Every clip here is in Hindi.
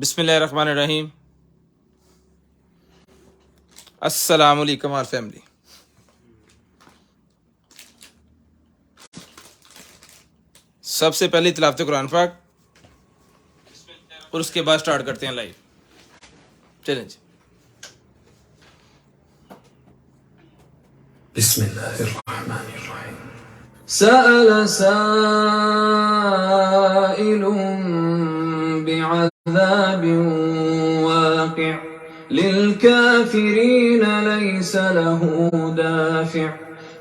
बिस्मिल्लाहिर्रहमानिर्रहीम। अस्सलाम वालेकुम आवर फैमिली। सबसे पहले तिलावत कुरान पाक और उसके बाद स्टार्ट करते हैं लाइव। चलें जी। बिस्मिल्लाहिर्रहमानिर्रहीम। सअल साइलुन बिअज़ाबिन वाक़िअ लिलकाफ़िरीन लैसा लहू दाफ़िअ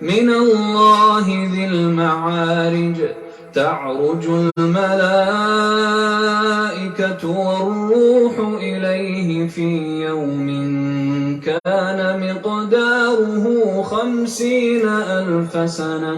मिनल्लाहि ज़िल मआरिज तअरुजुल मलाइकतु वर्रूहु इलैहि फ़ी यौमिन कान मिक़दारुहु 50,000 सनह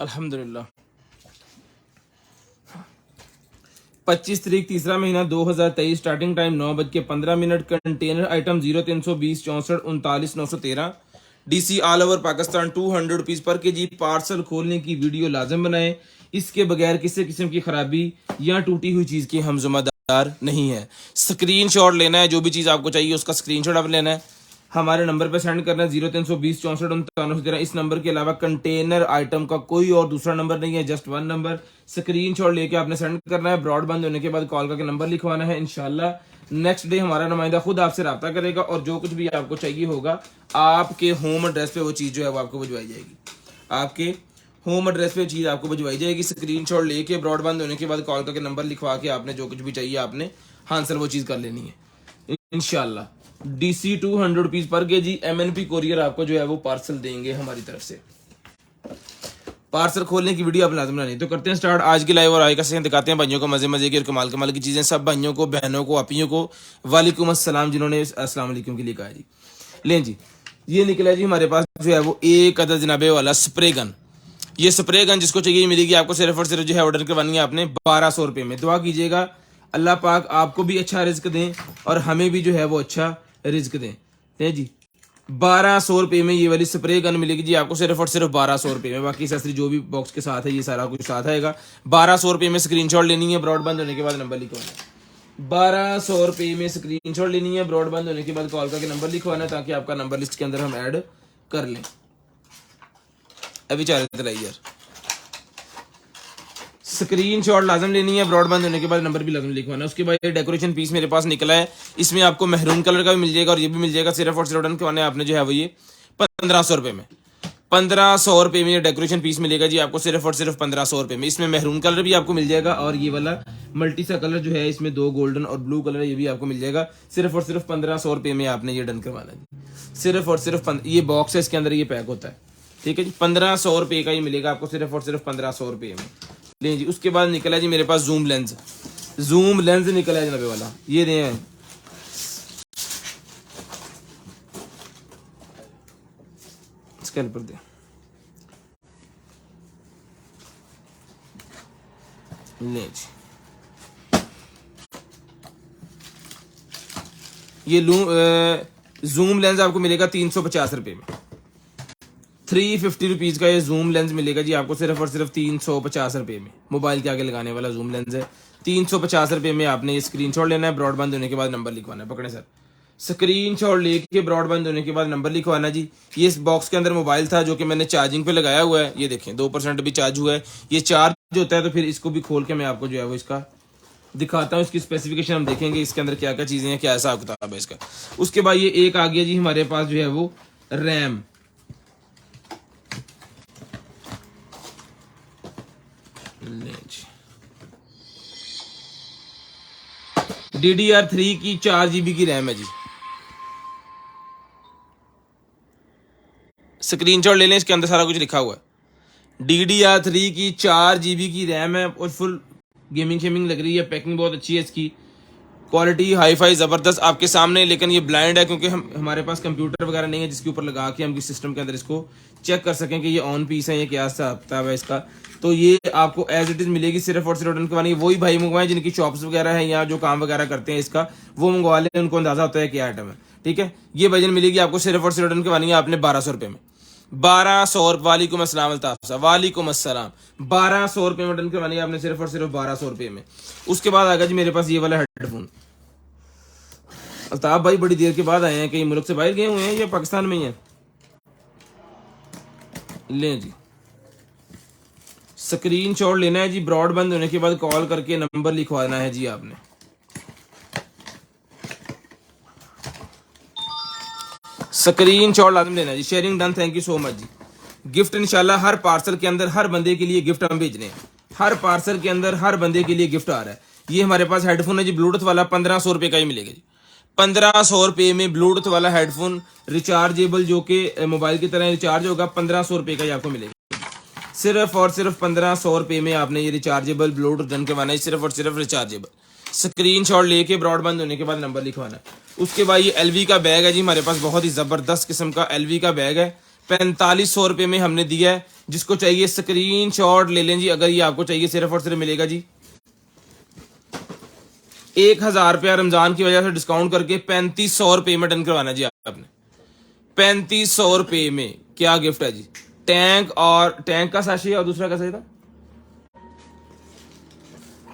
अल्हम्दुलिल्लाह। 25 तारीख तीसरा महीना 2023, starting time 9:15, container item 0320 64 39 913, DC all over Pakistan 200 rupees per KG. Parcel खोलने की वीडियो लाजम बनाएं, इसके बगैर किसी किस्म की खराबी या टूटी हुई चीज के हम जिम्मेदार नहीं है। स्क्रीनशॉट लेना है, जो भी चीज आपको चाहिए उसका स्क्रीनशॉट आप लेना है, हमारे नंबर पे सेंड करना है 0320 64 39 913। इस नंबर के अलावा कंटेनर आइटम का कोई और दूसरा नंबर नहीं है, जस्ट वन नंबर। स्क्रीनशॉट लेके आपने सेंड करना है, ब्रॉड बंद होने के बाद कॉल करके नंबर लिखवाना है। इंशाल्लाह नेक्स्ट डे हमारा नुमाइंदा खुद आपसे रब्ता करेगा और जो कुछ भी आपको चाहिए होगा आपके होम एड्रेस पे वो चीज़ जो है वो आपको भिजवाई जाएगी। आपके होम एड्रेस पे चीज़ आपको भिजवाई जाएगी। स्क्रीनशॉट लेके ब्रॉडबैंड होने के बाद कॉल करके नंबर लिखवा के आपने जो कुछ भी चाहिए आपने हासिल वो चीज़ कर लेनी है इंशाल्लाह। DC 200 rupees per KG. MNP courier आपको जो है वो पार्सल देंगे हमारी तरफ से। पार्सल खोलने की वीडियो आप लाजम बनानी। तो करते हैं स्टार्ट आज की लाइव और आज का सेशन दिखाते हैं भाइयों को मजे मजे की और कमाल कमाल की चीजें। सब भाइयों को, बहनों को, अपियों को वालेकुम अस्सलाम, जिन्होंने अस्सलाम वालेकुम के लिए कहा जी। लें जी, ये निकला जी हमारे पास जो है वो एक अदद जनाबे वाला स्प्रे गन। ये स्प्रे गन जिसको चाहिए मिलेगी आपको सिर्फ और सिर्फ जो है ऑर्डर करवानी है आपने 1200 रुपये में। दुआ कीजिएगा अल्लाह पाक आपको भी अच्छा रिज्क दें और हमें भी जो है वो अच्छा रिज्क दें। ठीक जी, 1200 रुपये में ये वाली स्प्रे गन मिलेगी जी आपको सिर्फ और सिर्फ 1200 रुपये में। बाकी एक्सेसरी जो भी बॉक्स के साथ है ये सारा कुछ साथ आएगा। 1200 रुपये में स्क्रीनशॉट लेनी है, ब्रॉडबैंड होने के बाद नंबर लिखवाना है। 1200 रुपये में स्क्रीनशॉट लेनी है, ब्रॉडबैंड होने के बाद कॉल करके नंबर लिखवाना है ताकि आपका नंबर लिस्ट के अंदर हम ऐड कर लें। अभी चाह रहे थे यार, स्क्रीनशॉट लाजम लेनी है, ब्रॉडबैंड होने के बाद नंबर भी लाजम लिखवाना है। उसके बाद ये डेकोरेशन पीस मेरे पास निकला है, इसमें आपको मेहरून कलर का भी मिल जाएगा और ये भी मिल जाएगा। सिर्फ और सिर्फ ऑर्डर करवाना है आपने जो है वो ये 1500 रुपये में। 1500 रुपये में ये डेकोरेशन पीस मिलेगा जी आपको सिर्फ और सिर्फ 1500 रुपये में। इसमें मेहरून कलर भी आपको मिल जाएगा और ये वाला मल्टी सा कलर जो है इसमें 2 गोल्डन और ब्लू कलर ये भी आपको मिल जाएगा। सिर्फ और सिर्फ 1500 रुपये में आपने ये डन करवाना है। सिर्फ और सिर्फ ये बॉक्स है, इसके अंदर ये पैक होता है। ठीक है जी, 1500 रुपये का ही मिलेगा आपको सिर्फ और सिर्फ 1500 रुपये में। लें जी, उसके बाद निकला जी मेरे पास जूम लेंस। जूम लेंस निकला है जनाबे वाला, ये दे हैं स्केल पर दे। ले जी, ये जूम लेंस आपको मिलेगा 350 रुपये में। 350 रुपीज का ये जूम लेंस मिलेगा जी आपको सिर्फ और सिर्फ 350 रुपये में। मोबाइल के आगे लगाने वाला जूम लेंस है, 350 रुपये में। आपने ये स्क्रीनशॉट लेना है, ब्रॉडबैंड होने के बाद नंबर लिखवाना है। पकड़े सर, स्क्रीनशॉट लेके ब्रॉडबैंड होने के बाद नंबर लिखवाना जी। ये इस बॉक्स के अंदर मोबाइल था जो कि मैंने चार्जिंग पे लगाया हुआ है। ये देखें 2% भी चार्ज हुआ है। ये चार्ज होता है तो फिर इसको भी खोल के मैं आपको जो है वो इसका दिखाता हूँ। इसकी स्पेसिफिकेशन हम देखेंगे इसके अंदर क्या क्या चीजें हैं, क्या हिसाब किताब है इसका। उसके बाद ये एक आ गया जी हमारे पास जो है वो रैम। DDR3 की 4 GB की रैम है जी। स्क्रीनशॉट ले लें, इसके अंदर सारा कुछ लिखा हुआ है। DDR3 की 4 GB की रैम है और फुल गेमिंग शेमिंग लग रही है। पैकिंग बहुत अच्छी है इसकी, क्वालिटी हाई फाई ज़बरदस्त आपके सामने। लेकिन ये ब्लाइंड है क्योंकि हमारे पास कंप्यूटर वगैरह नहीं है जिसके ऊपर लगा के हम सिस्टम के अंदर इसको चेक कर सकें कि ये ऑन पीस है, ये क्या हिसाब है इसका। तो ये आपको एज इट इज मिलेगी सिर्फ और सिर्फ रिटर्न करवानी। वही भाई मंगवाएं जिनकी शॉप्स वगैरह है या जो काम वगैरह करते हैं इसका, वो मंगवा लें, उनको अंदाजा होता है क्या आइटम है। ठीक है, ये वजन मिलेगी आपको सिर्फ और सिर्फ रिटर्न करवानी है आपने 1200 रुपये में। 1200। वालेकुम अस्सलाम अल्ताफ साहब, वालेकुम अस्सलाम। 1200 रुपये में डन करवानी है आपने सिर्फ और सिर्फ 1200 रुपये में। उसके बाद आएगा जी मेरे पास ये वाला हेडफोन। अल्ताफ भाई बड़ी देर के बाद आए हैं, कहीं मुल्क से बाहर गए हुए हैं या पाकिस्तान में ही हैं? लें जी, स्क्रीन शॉट लेना है जी, ब्रॉड बंद होने के बाद कॉल करके नंबर लिखवाना है जी आपने। स्क्रीन शॉट लाजम लेना है जी। Sharing done, thank you so much जी। गिफ्ट इंशाल्लाह हर पार्सल के अंदर हर बंदे के लिए गिफ्ट हम भेज रहे हैं। हर पार्सल के अंदर हर बंदे के लिए गिफ्ट आ रहा है। ये हमारे पास हेडफोन है जी ब्लूटूथ वाला, 1500 रुपये का ही मिलेगा जी। 1500 रुपये में ब्लूटूथ वाला हेडफोन रिचार्जेबल, जो कि मोबाइल की तरह रिचार्ज होगा, 1500 रुपये का ही आपको मिलेगा। सिर्फ और सिर्फ 1500 रुपये में आपने ये रिचार्जेबल ब्लूटूथ डन करवाना है, सिर्फ और सिर्फ रिचार्जेबल। स्क्रीनशॉट लेके ब्रॉडबैंड होने के बाद नंबर लिखवाना है। उसके बाद ये एलवी का बैग है जी हमारे पास, बहुत ही ज़बरदस्त किस्म का एलवी का बैग है, 4500 रुपये में हमने दिया है। जिसको चाहिए स्क्रीनशॉट ले लें जी। अगर ये आपको चाहिए सिर्फ और सिर्फ मिलेगा जी 1000 रुपया रमजान की वजह से डिस्काउंट करके 3500 रुपये में डन करवाना जी आपने। 3500 रुपये में क्या गिफ्ट है जी? टैंक, और टैंक का साशी और दूसरा का साशी था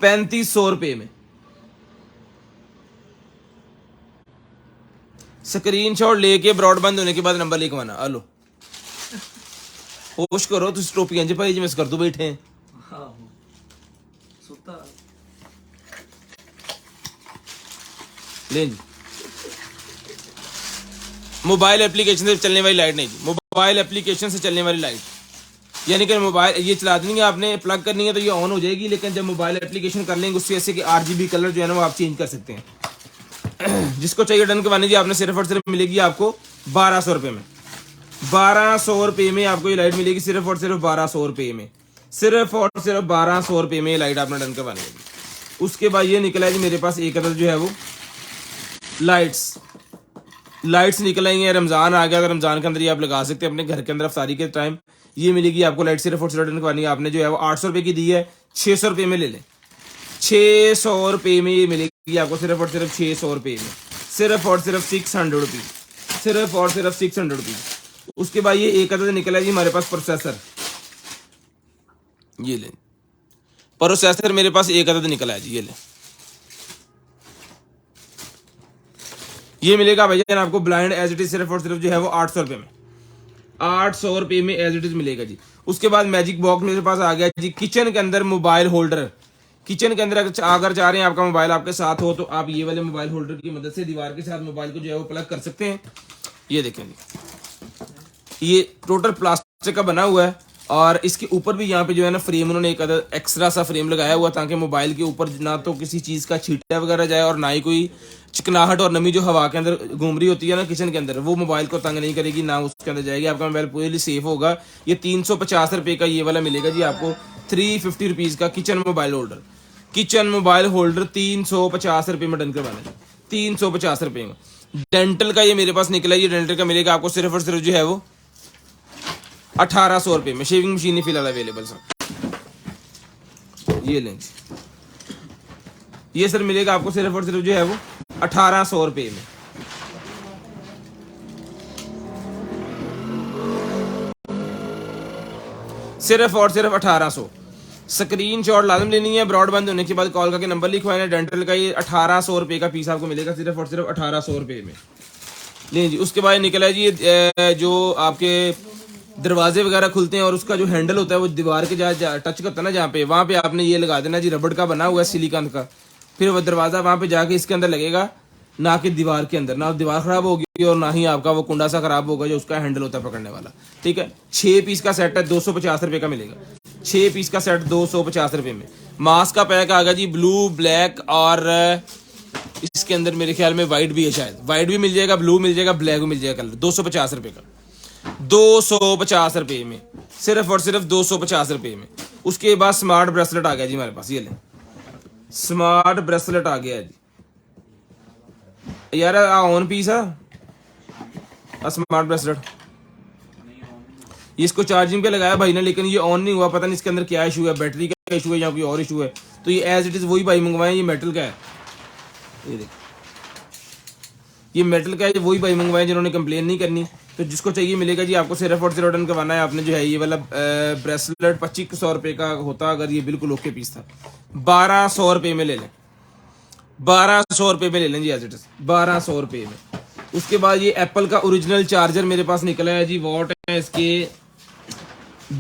3500 रुपये में। स्क्रीनशॉट लेके ब्रॉडबैंड होने के बाद नंबर लिखवाना। हेलो होश करो, तुम टोपियां जी भाई जी मिस कर दो बैठे हैं। ले जी, मोबाइल एप्लीकेशन से चलने वाली लाइट नहीं जी, मोबाइल एप्लीकेशन से चलने वाली लाइट, यानी कि मोबाइल ये चला देनी है आपने, प्लग करनी है तो ये ऑन हो जाएगी, लेकिन जब मोबाइल एप्लीकेशन कर लेंगे उससे ऐसे कि RGB कलर जो है ना वो आप चेंज कर सकते हैं। जिसको चाहिए डन करवानी जी आपने सिर्फ और सिर्फ मिलेगी आपको 1200 रुपये में। 1200 रुपये में आपको ये लाइट मिलेगी, सिर्फ और सिर्फ 1200 रुपये में। सिर्फ और सिर्फ 1200 रुपये में ये लाइट आपने डन करवानी है। उसके बाद ये निकला है जी मेरे पास एक अदर जो है वो लाइट्स निकल आई हैं। रमज़ान आ गया, तो रमज़ान के अंदर ये आप लगा सकते हैं अपने घर के अंदर अफ्तारी के टाइम। ये मिलेगी आपको लाइट सिर्फ और सिर्फ डन करवानी है आपने, जो है वो 800 रुपये की दी है, 600 रुपये में ले लें। 600 रुपये में ये मिलेगी आपको सिर्फ और सिर्फ 600 रुपये में, सिर्फ और सिर्फ 600 रुपीज़, सिर्फ और सिर्फ 600 रुपीज़। उसके बाद ये एक अदर निकला है जी हमारे पास प्रोसेसर। ये लें प्रोसेसर, मेरे पास एक अदद निकला है जी, ये लें। ये मिलेगा भैया आपको ब्लाइंड एज इट इज सिर्फ और सिर्फ जो है वो 800 रुपये में। 800 रुपये में एज इट इज मिलेगा जी। उसके बाद मैजिक बॉक्स मेरे पास आ गया जी, किचन के अंदर मोबाइल होल्डर। किचन के अंदर अगर चाह रहे हैं आपका मोबाइल आपके साथ हो तो आप ये वाले मोबाइल होल्डर की मदद से दीवार के साथ मोबाइल को जो है वो प्लग कर सकते हैं। ये देखें जी, ये टोटल प्लास्टिक का बना हुआ है, और इसके ऊपर भी यहाँ पे जो है ना फ्रेम, उन्होंने एक अदर एक्स्ट्रा सा फ्रेम लगाया हुआ, ताकि मोबाइल के ऊपर ना तो किसी चीज़ का छींटा वगैरह जाए, और ना ही कोई चिकनाहट और नमी जो हवा के अंदर घूम रही होती है ना किचन के अंदर, वो मोबाइल को तंग नहीं करेगी, ना उसके अंदर जाएगी। आपका मोबाइल पूरी सेफ होगा। ये 350 रुपये का ये वाला मिलेगा जी आपको, 350 रुपीज़ का kitchen mobile holder. Kitchen mobile holder 350 रुपये में डन करवाना है, 350 रुपये में। डेंटल का ये मेरे पास निकला, ये डेंटल का मिलेगा आपको सिर्फ और सिर्फ जो है वो 1800 रुपये में। शेविंग मशीन ही फिलहाल अवेलेबल सर, ये लेंगे। ये सर मिलेगा आपको सिर्फ और सिर्फ जो है वो 1800 रुपये में। सिर्फ और सिर्फ 1800। स्क्रीनशॉट लाजम लेनी है, ब्रॉडबैंड होने के बाद कॉल करके नंबर लिखवाना है। डेंटल का ये 1800 रुपये का पीस आपको मिलेगा सिर्फ और सिर्फ 1800 रुपये में। लें जी, उसके बाद निकला है जी ये जो आपके दरवाजे वगैरह खुलते हैं और उसका जो हैंडल होता है वो दीवार के जहाँ टच करता है ना, जहाँ पे वहाँ पे आपने ये लगा देना जी, रबड़ का बना हुआ है सिलिकॉन का। फिर वो दरवाज़ा वहाँ पे जाके इसके अंदर लगेगा, ना कि दीवार के अंदर। ना दीवार ख़राब होगी और ना ही आपका वो कुंडा सा ख़राब होगा जो उसका हैंडल होता है पकड़ने वाला। ठीक है, 6 पीस का सेट है, 250 रुपये का मिलेगा। 6 पीस का सेट 250 रुपये में। मास्क का पैक आ गया जी, ब्लू, ब्लैक, और इसके अंदर मेरे ख्याल में वाइट भी है, शायद वाइट भी मिल जाएगा, ब्लू मिल जाएगा, ब्लैक भी मिल जाएगा कलर। 250 रुपये का, 250 रुपये में, सिर्फ और सिर्फ 250 रुपये में। उसके बाद स्मार्ट ब्रेसलेट आ गया जी हमारे पास, ये लें, स्मार्ट ब्रेसलेट आ गया जी यार। ऑन पीस है स्मार्ट ब्रेसलेट, इसको चार्जिंग पे लगाया भाई ने, लेकिन ये ऑन नहीं हुआ। पता नहीं इसके अंदर क्या इशू है, बैटरी का इशू है या कोई और इशू है। तो ये एज इट इज वही भाई मंगवाए, ये मेटल का है। ये देख, ये मेटल का है, वही भाई मंगवाए जिन्होंने कंप्लेन नहीं करनी। तो जिसको चाहिए मिलेगा जी। आपको सिर्फ और सिर्फ डन करवाना है आपने जो है ये वाला ब्रेसलेट 2500 रुपये का होता अगर ये बिल्कुल ओके पीस था, 1200 रुपये में ले लें, 1200 रुपये में ले लें जी एज इट इज, 1200 रुपये में। उसके बाद ये एप्पल का ओरिजिनल चार्जर मेरे पास निकला है जी, वॉट है इसके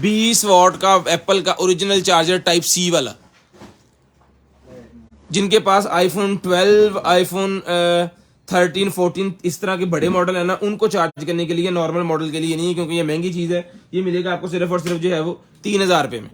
20 वॉट का एप्पल का ओरिजिनल चार्जर टाइप सी वाला। जिनके पास आईफोन 12, आईफोन 13, 14 इस तरह के बड़े मॉडल है ना, उनको चार्ज करने के लिए, नॉर्मल मॉडल के लिए नहीं है, क्योंकि ये महंगी चीज़ है। ये मिलेगा आपको सिर्फ और सिर्फ जो है वो 3000 रुपये में,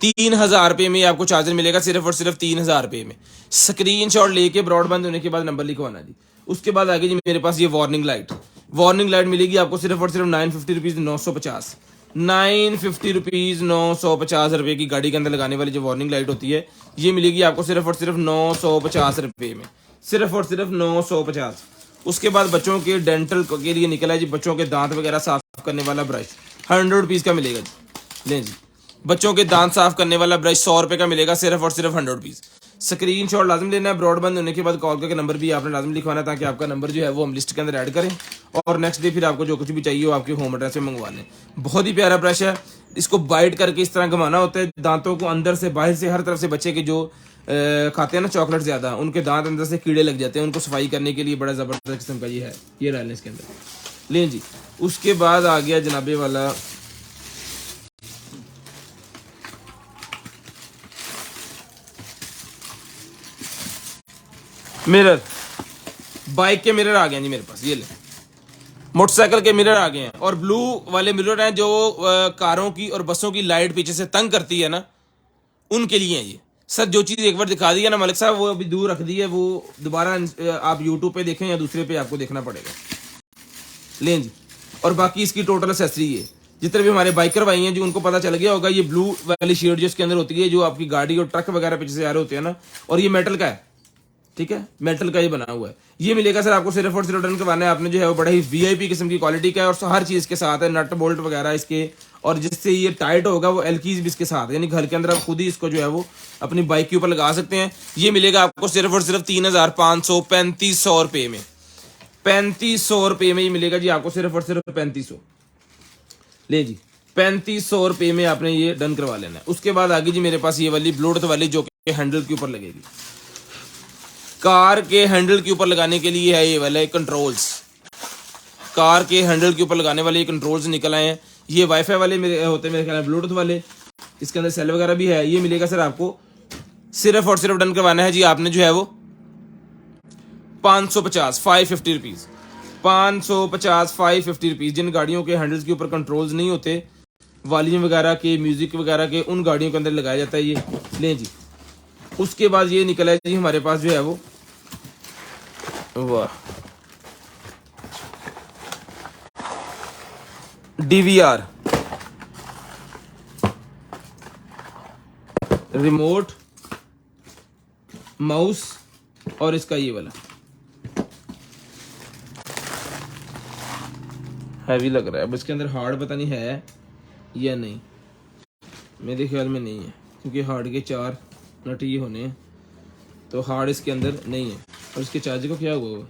3000 रुपये में आपको चार्जर मिलेगा सिर्फ और सिर्फ 3000 रुपये में। स्क्रीनशॉट लेके ब्रॉडबैंड होने के बाद नंबर लिखवाना जी। उसके बाद आगे जी मेरे पास ये वार्निंग लाइट मिलेगी आपको सिर्फ और सिर्फ 950 रुपीज़ 950, 950 रुपीज़ 950 रुपये की गाड़ी के अंदर लगाने वाली जो वार्निंग लाइट होती है, ये मिलेगी आपको सिर्फ और सिर्फ 950 रुपये में, सिर्फ और सिर्फ 950। उसके बाद बच्चों के डेंटल के लिए निकला है जी, बच्चों के दांत वगैरह साफ करने वाला ब्रश 100 रुपीज़ का मिलेगा जी। लें जी, बच्चों के दांत साफ करने वाला ब्रश 100 रुपये का मिलेगा सिर्फ और सिर्फ 100 रुपीज़। स्क्रीनशॉट लाजम लेना है, ब्रॉडबैंड होने के बाद कॉल करके नंबर भी आपने लाजम लिखवाना है, ताकि आपका नंबर जो है वो हम लिस्ट के अंदर ऐड करें और नेक्स्ट डे फिर आपको जो कुछ भी चाहिए हो आपके होम एड्रेस पे मंगवा लें। बहुत ही प्यारा ब्रश है, इसको बाइट करके इस तरह घुमाना होता है, दांतों को अंदर से बाहर से हर तरफ से बच्चे के जो खाते हैं ना चॉकलेट ज़्यादा, उनके दांत अंदर से कीड़े लग जाते हैं, उनको सफाई करने के लिए बड़ा ज़बरदस्त किस्म का ये है, ये डालें इसके अंदर। लें जी, उसके बाद आ गया जनाबे वाला मिरर, बाइक के मिरर आ गए जी मेरे पास, ये ले मोटरसाइकिल के मिरर आ गए हैं, और ब्लू वाले मिरर हैं जो कारों की और बसों की लाइट पीछे से तंग करती है ना, उनके लिए हैं ये। सर जो चीज़ एक बार दिखा दी है ना मलिक साहब, वो अभी दूर रख दी है, वो दोबारा आप यूट्यूब पे देखें या दूसरे पे आपको देखना पड़ेगा। लें जी, और बाकी इसकी टोटल एसेसरी है, जितने भी हमारे बाइकर भाई हैं जी उनको पता चल गया होगा, ये ब्लू वाली शेड जो इसके अंदर होती है, जो आपकी गाड़ी और ट्रक वगैरह पीछे से आ रहे होते हैं ना, और ये मेटल का है, ठीक है, मेटल का ये बना हुआ है। ये मिलेगा सर आपको सिर्फ और सिर्फ डन करवाना है आपने जो है वो बड़ा ही वीआईपी किस्म की क्वालिटी का है, और हर चीज़ के साथ है, नट बोल्ट वगैरह इसके, और जिससे ये टाइट होगा वो एलकीज भी इसके साथ, यानी घर के अंदर आप खुद ही इसको जो है वो अपनी बाइक के ऊपर लगा सकते हैं। ये मिलेगा आपको सिर्फ और सिर्फ 3500, 3500 रुपये में, 3500 रुपये में ये मिलेगा जी आपको सिर्फ और सिर्फ 3500। ले जी, 3500 रुपये में आपने ये डन करवा लेना है। उसके बाद आगे जी मेरे पास ये वाली ब्लूटूथ वाली जो कि हैंडल के ऊपर लगेगी, कार के हैंडल के ऊपर लगाने के लिए है ये वाले कंट्रोल्स, कार के हैंडल के ऊपर लगाने वाले कंट्रोल्स निकल आए हैं। ये वाईफाई वाले मेरे होते हैं मेरे ख्याल में, ब्लूटूथ वाले, इसके अंदर सेल वगैरह भी है। ये मिलेगा सर आपको सिर्फ और सिर्फ डन करवाना है जी आपने जो है वो 550, 550 रुपीज़, 550, 550 रुपीज़। जिन गाड़ियों के हैंडल्स के ऊपर कंट्रोल्स नहीं होते, वॉल्यूम वगैरह के, म्यूजिक वगैरह के, उन गाड़ियों के अंदर लगाया जाता है ये। लें जी, उसके बाद ये निकला है जी हमारे पास जो है वो, वाह, डीवीआर रिमोट, माउस, और इसका ये वाला हैवी लग रहा है, अब इसके अंदर हार्ड पता नहीं है या नहीं, मेरे ख्याल में नहीं है, क्योंकि हार्ड के 4 नट ये होने हैं, तो हार्ड इसके अंदर नहीं है। और इसके चार्जर को क्या हुआ,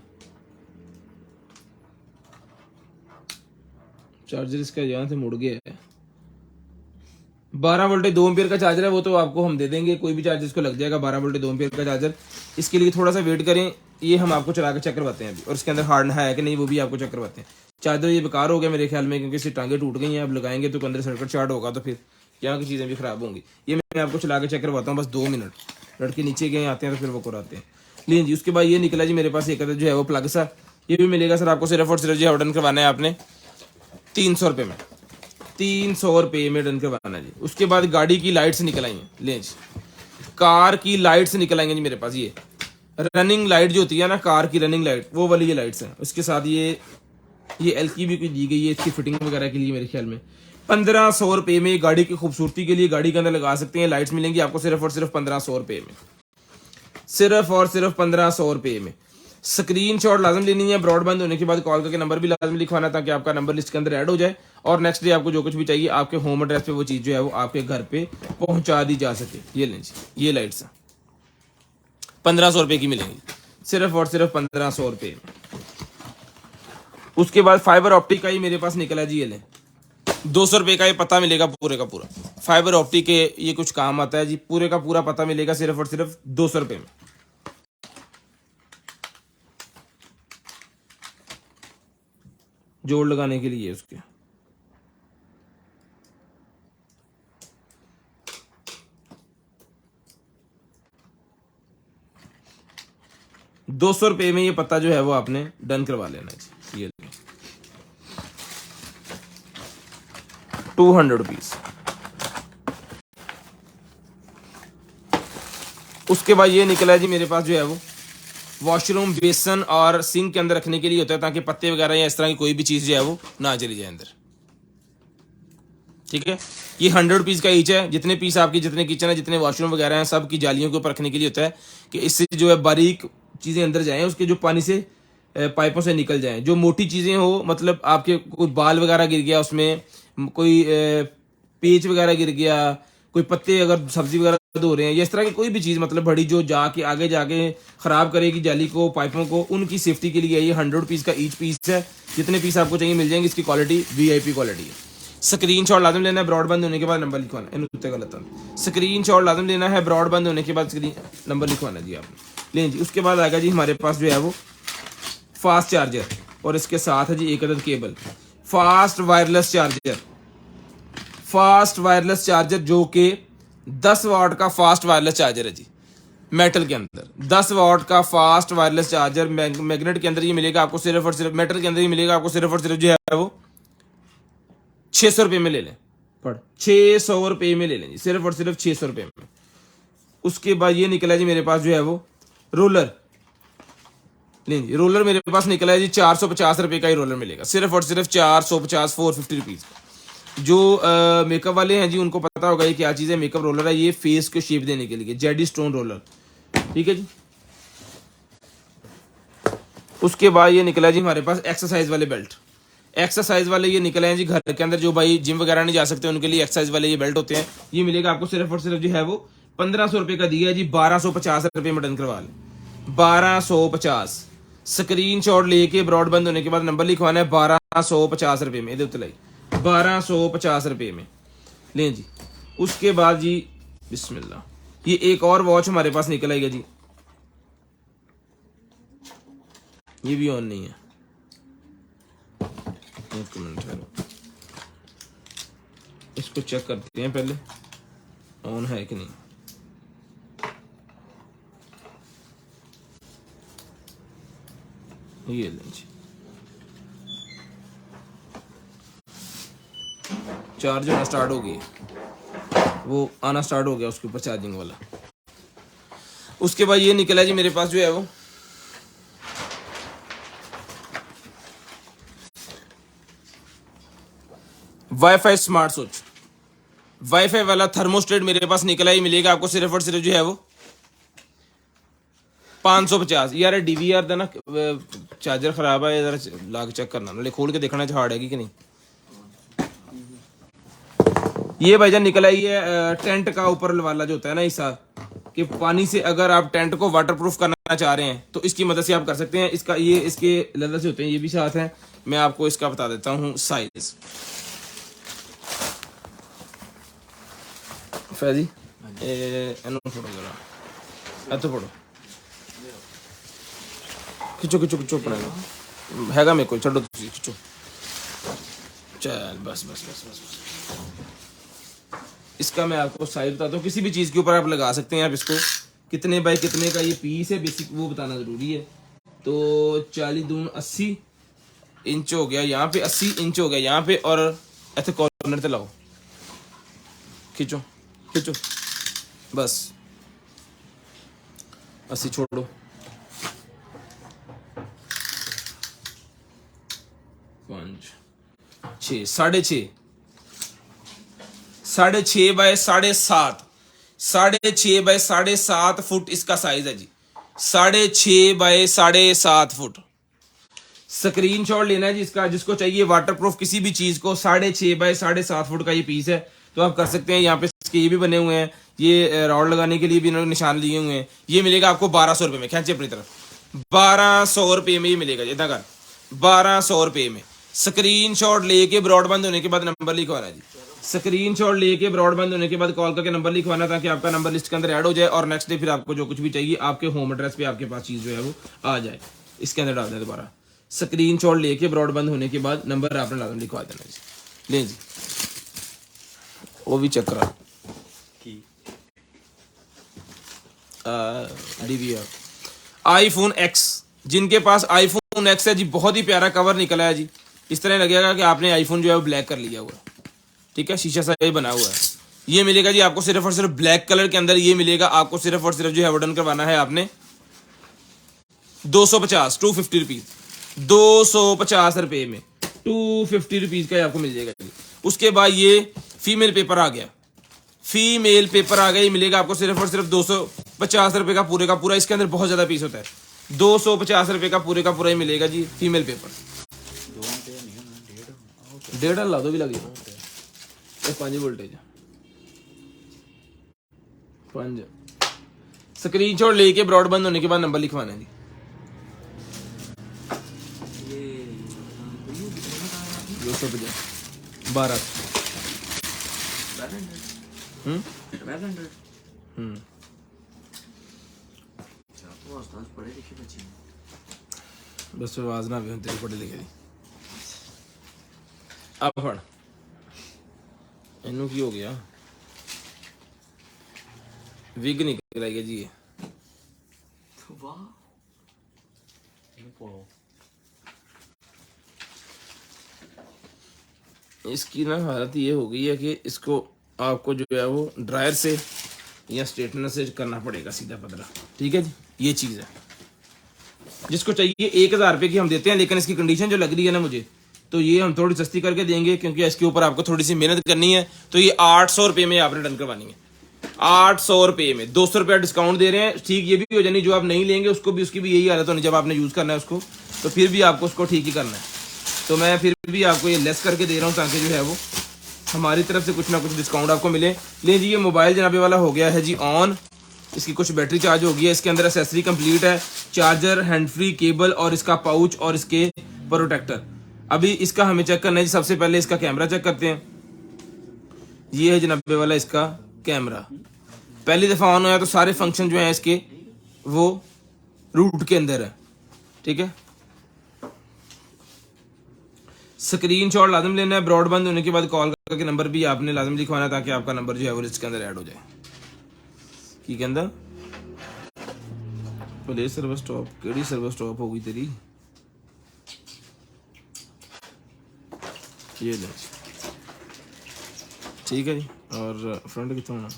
चार्जर इसका यहाँ से मुड़ गया है। 12 वोल्ट 2 एम्पियर का चार्जर है, वो तो आपको हम दे देंगे, कोई भी चार्जर इसको लग जाएगा, 12 वोल्ट 2 एम्पियर का चार्जर। इसके लिए थोड़ा सा वेट करें, ये हम आपको चला के चेक करवाते हैं अभी, और इसके अंदर हार्ड है कि नहीं वो भी आपको चेक करवाते हैं। चार्जर ये बेकार हो गया मेरे ख्याल में, क्योंकि इसकी टांगे टूट गई हैं, अब लगाएंगे तो अंदर सर्किट शॉर्ट होगा, तो फिर यहाँ की चीज़ें भी खराब होंगी। ये मैं आपको चला के चेक करवाता हूँ, बस 2 मिनट, लड़के नीचे गए आते हैं तो फिर वो कराते हैं। लीजिए जी, उसके बाद ये निकला जी मेरे पास एक जो है वो प्लग सा, ये भी मिलेगा सर आपको सिर्फ और सिर्फ जो ऑर्डर करवाना है आपने 300 रुपये में, 300 रुपये में डन करवाना है जी। उसके बाद गाड़ी की लाइट्स निकल आई हैं, लें जी, कार की लाइट्स निकल आएंगे जी मेरे पास। ये रनिंग लाइट जो होती है ना, कार की रनिंग लाइट, वो वाली ये लाइट्स हैं। उसके साथ ये एल की भी दी गई है इसकी फिटिंग वगैरह के लिए, मेरे ख्याल में 1500 रुपये में गाड़ी की खूबसूरती के लिए गाड़ी के अंदर लगा सकते हैं। लाइट्स मिलेंगी आपको सिर्फ और सिर्फ 1500 रुपये में, सिर्फ और सिर्फ 1500 रुपये में। स्क्रीनशॉट लाजम लेनी है, ब्रॉडबैंड होने के बाद कॉल करके नंबर भी लाजम लिखवाना, ताकि आपका नंबर लिस्ट के अंदर ऐड हो जाए, और नेक्स्ट डे आपको जो कुछ भी चाहिए आपके होम एड्रेस पे वो चीज़ जो है वो आपके घर पे पहुंचा दी जा सके। ये लें जी, ये लाइट्स 1500 रुपये की मिलेंगी, सिर्फ और सिर्फ 1500 रुपये में। उसके बाद फाइबर ऑप्टिक का ही मेरे पास निकला जी, ये लें 200 रुपये का ये पता मिलेगा पूरे का पूरा। फाइबर ऑप्टिक के ये कुछ काम आता है जी, पूरे का पूरा पता मिलेगा सिर्फ और सिर्फ 200 रुपये में। जोड़ लगाने के लिए उसके 200 रुपये में ये पता जो है वो आपने डन करवा लेना जी। ये 200 रुपीज। उसके बाद ये निकला है जी मेरे पास जो है वो वॉशरूम बेसन और सिंक के अंदर रखने के लिए होता है, ताकि पत्ते वगैरह या इस तरह की कोई भी चीज जो है वो ना चली जाए अंदर। ठीक है, ये 100 रुपीज का ईच है। जितने पीस आपकी जितने किचन है जितने वॉशरूम वगैरह हैं सब की जालियों के ऊपर रखने के लिए होता है कि इससे जो है बारीक चीजें अंदर जाएं, उसके जो पानी से पाइपों से निकल जाएं। जो मोटी चीजें हो, मतलब आपके कोई बाल वगैरह गिर गया, उसमें कोई पेच वगैरह गिर गया, कोई पत्ते अगर सब्जी वगैरह धो रहे हैं, या इस तरह की कोई भी चीज मतलब बड़ी जो जाके आगे जाके खराब करेगी जाली को, पाइपों को, उनकी सेफ्टी के लिए ये 100 रुपीज का ईच पीस है। जितने पीस आपको चाहिए मिल जाएंगे। इसकी क्वालिटी VIP क्वालिटी है। स्क्रीनशॉट लाजम लेना है, ब्रॉडबैंड होने के बाद नंबर लिखवाना है। गलत है, स्क्रीनशॉट लाजम लेना है, ब्रॉडबैंड होने के बाद नंबर लिखवाना जी आपने। लें जी, उसके बाद आएगा जी हमारे पास जो है वो फास्ट चार्जर, और इसके साथ है जी एक अदद cable. Fast wireless charger, fast wireless charger जो कि 10 वाट का फास्ट वायरलेस चार्जर है जी, मेटल के अंदर 10 वाट का फास्ट वायरलेस चार्जर। मैग्नेट के अंदर ये मिलेगा आपको सिर्फ और सिर्फ, मेटल के अंदर ही मिलेगा आपको सिर्फ और सिर्फ जो है वो 600 रुपये में ले लें। 600 रुपये में ले लें जी, सिर्फ और सिर्फ 600 रुपये में। उसके बाद ये निकला जी मेरे पास जो है वो रोलर। लें जी, रोलर मेरे पास निकला है जी 450 रुपये का ही रोलर मिलेगा, सिर्फ और सिर्फ 450 450 रुपीज का। जो मेकअप वाले हैं जी उनको पता होगा ये क्या चीज़ है। मेकअप रोलर है ये, फेस को शेप देने के लिए, जेडी स्टोन रोलर। ठीक है जी। उसके बाद ये निकला जी हमारे पास एक्सरसाइज वाले बेल्ट। एक्सरसाइज वाले ये निकले हैं जी घर के अंदर, जो भाई जिम वगैरह नहीं जा सकते उनके लिए एक्सरसाइज वाले ये बेल्ट होते हैं। ये मिलेगा आपको सिर्फ और सिर्फ जो है वो 1500 रुपये का दिया है जी, 1250 रुपये में डन करवा लें। 1250 स्क्रीनशॉट लेके ब्रॉडबैंड होने के बाद नंबर लिखवाना है 1250 रुपये में। 1250 रुपये में लें जी। उसके बाद जी बिस्मिल्लाह, ये एक और वॉच हमारे पास निकल आएगा जी, ये भी ऑन नहीं है, एक मिनट है, इसको चेक करते हैं पहले ऑन है कि नहीं। ये लें जी, चार्ज होना स्टार्ट हो गई, वो आना स्टार्ट हो गया उसके ऊपर चार्जिंग वाला। उसके बाद ये निकला जी मेरे पास जो है वो वाईफाई स्मार्ट स्विच, वाईफाई वाला थर्मोस्टेट मेरे पास निकला ही मिलेगा आपको सिर्फ और सिर्फ जो है वो 550। यार DVR का ना चार्जर खराब है, जरा लाग चेक करना, नाले खोल के देखना हार्ड है कि नहीं। ये भाईजान निकला ही है टेंट का ऊपर वाला जो होता है ना हिस्सा, कि पानी से अगर आप टेंट को वाटरप्रूफ करना चाह रहे हैं तो इसकी मदद से आप कर सकते हैं। इसका ये इसके लेदर से होते हैं, ये भी साथ है। मैं आपको इसका बता देता हूँ साइज। फैजी फोटो जरा तो फोटो खिंचो खिंचो खिंचो पड़ेगा हैगा मेरे को, छोड़ो खिंचो, चल बस बस बस बस बस। इसका मैं आपको साइज बताता हूँ, किसी भी चीज़ के ऊपर आप लगा सकते हैं। आप इसको कितने बाय कितने का ये पीस है बेसिक वो बताना ज़रूरी है। तो 40 दून 80 इंच हो गया यहाँ पे, 80 इंच हो गया यहाँ पे, और ऐसे कॉर्नर पे लाओ, खींचो खींचो बस, 80 छोड़ो, 5 6 6.5 6.5 बाय 7.5 6.5 बाय 7.5 फुट इसका साइज है जी, 6.5 बाय 7.5 फुट। स्क्रीनशॉट लेना है जी इसका, जिसको चाहिए वाटरप्रूफ किसी भी चीज को। 6.5 बाय 7.5 फुट का ये पीस है, तो आप कर सकते हैं। यहाँ पे इसके ये भी बने हुए हैं, ये रॉड लगाने के लिए भी इन्होंने निशान लिए हुए हैं। ये मिलेगा आपको 1200 रुपये में, खेचे अपनी तरफ 1200 रुपये में ये मिलेगा। इतना कर 1200 रुपये में। स्क्रीनशॉट लेके ब्रॉडबैंड होने के बाद नंबर लिखवाना जी, स्क्रीनशॉट लेके ब्रॉडबैंड होने के बाद कॉल करके नंबर लिखवाना ताकि आपका नंबर लिस्ट के अंदर ऐड हो जाए और नेक्स्ट डे फिर आपको जो कुछ भी चाहिए आपके होम एड्रेस पे आपके पास चीज़ जो है वो आ जाए। इसके अंदर डाल दें दोबारा, स्क्रीनशॉट लेके ब्रॉडबैंड होने के बाद नंबर आपने लाजम लिखवा देना जी। लें जी, वो भी चेक करा DVR आईफोन X, जिनके पास आईफोन X है जी, बहुत ही प्यारा कवर निकला है जी। इस तरह लगेगा कि आपने आईफोन जो है वो ब्लैक कर लिया हुआ है, ठीक है, शीशा सा ये बना हुआ है। ये मिलेगा जी आपको सिर्फ और सिर्फ ब्लैक कलर के अंदर। ये मिलेगा आपको सिर्फ और सिर्फ जो है वो डन करवाना है आपने 250 250 रुपीज, 250 रुपये में 250 रुपीज का आपको मिल जाएगा जी। उसके बाद ये फीमेल पेपर आ गया, फीमेल पेपर आ गया, ये मिलेगा आपको सिर्फ और सिर्फ 250 रुपये का पूरा। इसके अंदर बहुत ज्यादा पीस होता है, 250 रुपये का पूरा ही मिलेगा जी फीमेल पेपर। 1.5 ला दो भी लग जाएगा, 5 वोल्टेज 5। स्क्रीनशॉट लेके ब्रॉडबैंड होने के बाद नंबर लिखवाना है जी। ये 12 बस आवाज ना भी तेरे पढ़े लिखे अब फड़ इनू की हो गया, विग निकल आएगा जी। ये इसकी ना हालत ये हो गई है कि इसको आपको जो है वो ड्रायर से या स्ट्रेटनर से करना पड़ेगा सीधा पतला, ठीक है जी। ये चीज़ है, जिसको चाहिए 1000 रुपये की हम देते हैं, लेकिन इसकी कंडीशन जो लग रही है ना मुझे, तो ये हम थोड़ी सस्ती करके देंगे क्योंकि इसके ऊपर आपको थोड़ी सी मेहनत करनी है। तो ये 800 रुपये में आपने डन करवानी है, 800 रुपये में 200 रुपया डिस्काउंट दे रहे हैं। ठीक ये भी हो जानी, जो आप नहीं लेंगे उसको भी उसकी भी यही हालत होनी, जब आपने यूज़ करना है उसको तो फिर भी आपको उसको ठीक ही करना है। तो मैं फिर भी आपको ये लेस करके दे रहा हूँ ताकि जो है वो हमारी तरफ से कुछ ना कुछ डिस्काउंट आपको मिले। ले जी, ये मोबाइल जनाबे वाला हो गया है जी ऑन, इसकी कुछ बैटरी चार्ज हो गई है, इसके अंदर एसेसरी कंप्लीट है, चार्जर, हैंड फ्री केबल और इसका पाउच और इसके प्रोटेक्टर। अभी इसका हमें चेक करना है जी। सबसे पहले इसका कैमरा चेक करते हैं। ये है जनाबे वाला इसका कैमरा, पहली दफा ऑन होया तो सारे फंक्शन जो है इसके वो रूट के अंदर है, ठीक है। स्क्रीनशॉट लाजम लेना है, ब्रॉडबैंड होने के बाद कॉल करके नंबर भी आपने लाजम लिखवाना है ताकि आपका नंबर जो है वो लिस्ट के अंदर ऐड हो जाए। की कहंदा प्ले सर्वर स्टॉप, केड़ी सर्वर स्टॉप होगी तेरी? ये ले, ठीक है जी। और फ्रंट कितना होना,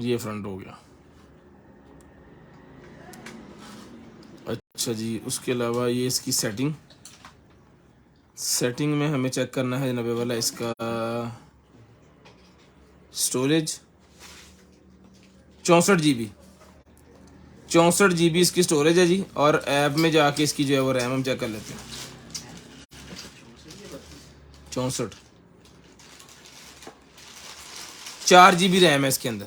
ये फ्रंट हो गया। अच्छा जी, उसके अलावा ये इसकी सेटिंग में हमें चेक करना है जनाबे वाला इसका स्टोरेज 64 GB इसकी स्टोरेज है जी। और ऐप में जाके इसकी जो है वो रैम हम चेक कर लेते हैं। 64 4 GB रैम है इसके अंदर,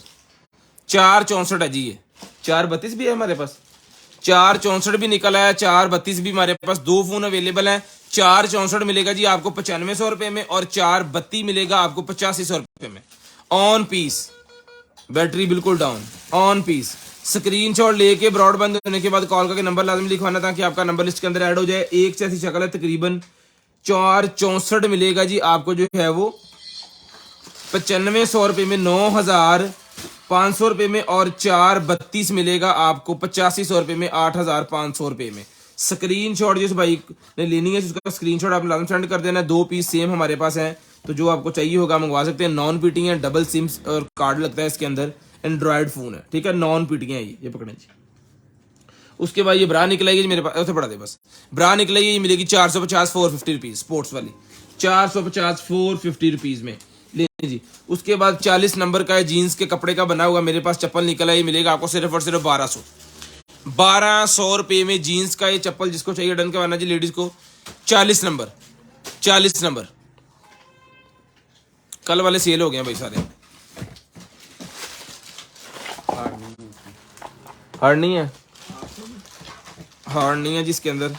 464 है जी। ये 432 भी है हमारे पास, 464 भी निकला है, 432 भी हमारे पास। 2 फोन अवेलेबल हैं। 464 मिलेगा जी आपको 9500 रुपये में और 432 मिलेगा आपको 8500 रुपये में। ऑन पीस, बैटरी बिल्कुल डाउन, ऑन पीस। स्क्रीनशॉट लेके ब्रॉडबैंड होने के बाद कॉल करके नंबर लाजमी लिखवाना ताकि आपका नंबर लिस्ट के अंदर ऐड हो जाए। एक से ऐसी शक्ल है, तकरीबन 464 मिलेगा जी आपको जो है वो 9500 रुपये में, 9500 रुपये में और 432 मिलेगा आपको 8500 रुपये में, 8500 रुपये में। स्क्रीनशॉट जिस भाई ने लेनी है उसका स्क्रीनशॉट आप लाजम सेंड कर देना। 2 पीस सेम हमारे पास हैं, तो जो आपको चाहिए होगा मंगवा सकते हैं। नॉन पीटिंग है, डबल सिम और कार्ड लगता है इसके अंदर, एंड्रॉयड फोन है, ठीक है। नॉन पीटिंग है ये पकड़े जी। उसके बाद ये ब्रा निकलेगी मेरे पास, उसे पढ़ा दे बस। ब्रा निकलेगी, ये मिलेगी 450 450 रुपीज, स्पोर्ट्स वाली 450 450 रुपीज में ले जी। उसके बाद 40 नंबर का है, जीन्स के कपड़े का बना हुआ मेरे पास चप्पल निकला है, ये मिलेगा आपको सिर्फ और सिर्फ 1200 रुपये में। जीन्स का ये चप्पल जिसको चाहिए डन करवाना जी, लेडीज को। 40 नंबर कल वाले सेल हो गए भाई सारे, हार्ड नहीं है। हार्ड नहीं है जी इसके अंदर।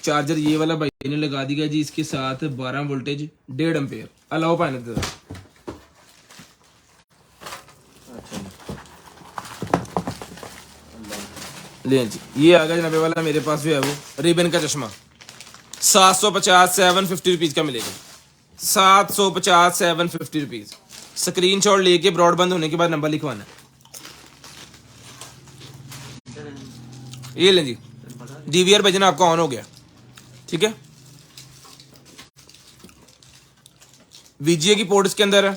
चार्जर ये वाला भाई ने लगा दिया जी इसके साथ 12 वोल्टेज 1.5 एम्पेयर। अलाउ पाने दे ले जी। ये आ गया जनाब वाला मेरे पास जो है वो रिबन का चश्मा 750 750 रुपीज़ का मिलेगा। 750 750 रुपीज़। स्क्रीन शॉट लेके ब्रॉडबैंड होने के बाद नंबर लिखवाना है। ये लें जी, डीवीआर भेजना आपका ऑन हो गया, ठीक है। वीजीए की पोर्ट इसके अंदर है,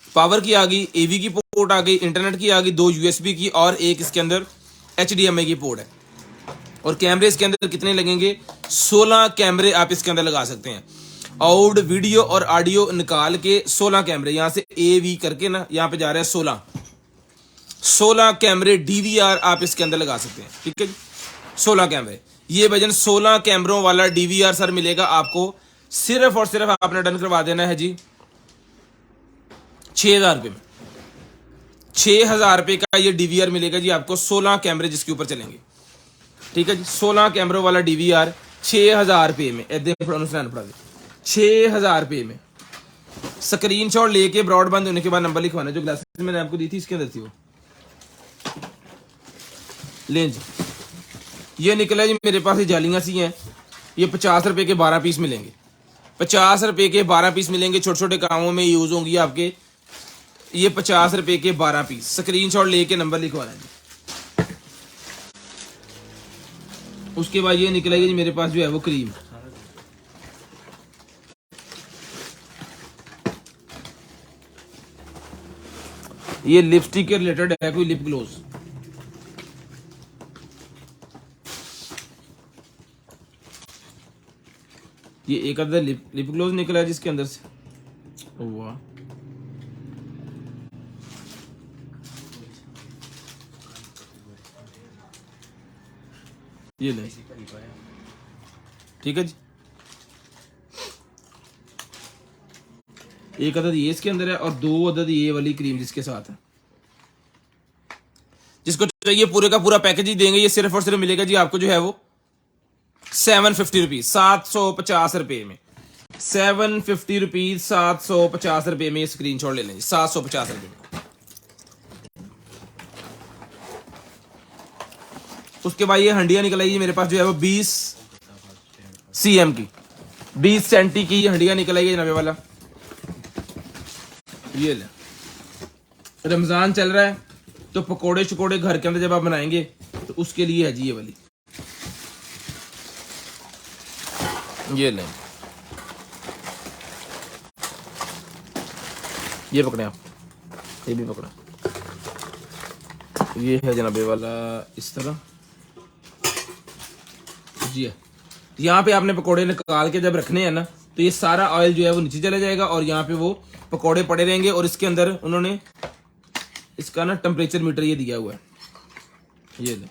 पावर की आ गई, एवी की पोर्ट आ गई, इंटरनेट की आ गई, 2 यूएसबी की और एक इसके अंदर एचडीएमआई की पोर्ट है। और कैमरे इसके अंदर कितने लगेंगे? 16 कैमरे आप इसके अंदर लगा सकते हैं। आउट वीडियो और ऑडियो निकाल के 16 कैमरे यहां से एवी करके ना यहाँ पे जा रहे हैं 16 कैमरे डीवीआर आप इसके अंदर लगा सकते हैं, ठीक है जी। 16 कैमरे, ये वजन 16 कैमरों वाला डीवीआर सर मिलेगा आपको। सिर्फ और सिर्फ आपने डन करवा देना है जी 6000 रुपये में। 6000 रुपये का ये डीवीआर मिलेगा जी आपको, 16 कैमरे जिसके ऊपर चलेंगे, ठीक है जी। 16 कैमरों वाला डीवीआर 6000 रुपये में, पढ़ा दे 6000 रुपये में। स्क्रीनशॉट लेके ब्रॉडबैंड होने के बाद नंबर लिखवाना। जो ग्लासेस मैंने आपको दी थी इसके अंदर थी वो लें जी। ये निकला जी मेरे पास, ये जालियां सी हैं। ये 50 रुपए के 12 पीस मिलेंगे। 50 रुपए के 12 पीस मिलेंगे, छोटे छोटे कामों में यूज होंगी आपके। ये 50 रुपए के 12 पीस। स्क्रीनशॉट लेके नंबर लिखवाना जी। उसके बाद ये निकलेगी जी मेरे पास जो है वो क्रीम। ये लिपस्टिक के रिलेटेड है, कोई लिप ग्लोज। ये एक अदर लिप ग्लोज निकला है जिसके अंदर से। वाह, ये ले, ठीक है जी। एक अदद ये इसके अंदर है और 2 अदद ये वाली क्रीम जिसके साथ है। जिसको चाहिए पूरे का पूरा पैकेज ही देंगे। ये सिर्फ और सिर्फ मिलेगा जी आपको जो है वो 750 रुपीज, 750 रुपए में। 750 रुपीज, 750 रुपए में। स्क्रीनशॉट ले लें, 750 रुपए में। उसके बाद ये हंडिया निकल आई मेरे पास जो है वो 20 सीएम की, 20 सेंटी की ये हंडिया निकल आई जनाबे वाला। ये ले, रमजान चल रहा है तो पकोड़े शकोड़े घर के अंदर जब आप बनाएंगे तो उसके लिए है जी ये वाली। ये लें, ये पकड़े आप, ये भी पकड़ा। ये है जनाबे वाला इस तरह जी है। यहाँ पे आपने पकोड़े निकाल के जब रखने हैं ना तो ये सारा ऑयल जो है वो नीचे चला जाएगा और यहाँ पे वो पकोड़े पड़े रहेंगे। और इसके अंदर उन्होंने इसका ना टेम्परेचर मीटर ये दिया हुआ है। ये ले,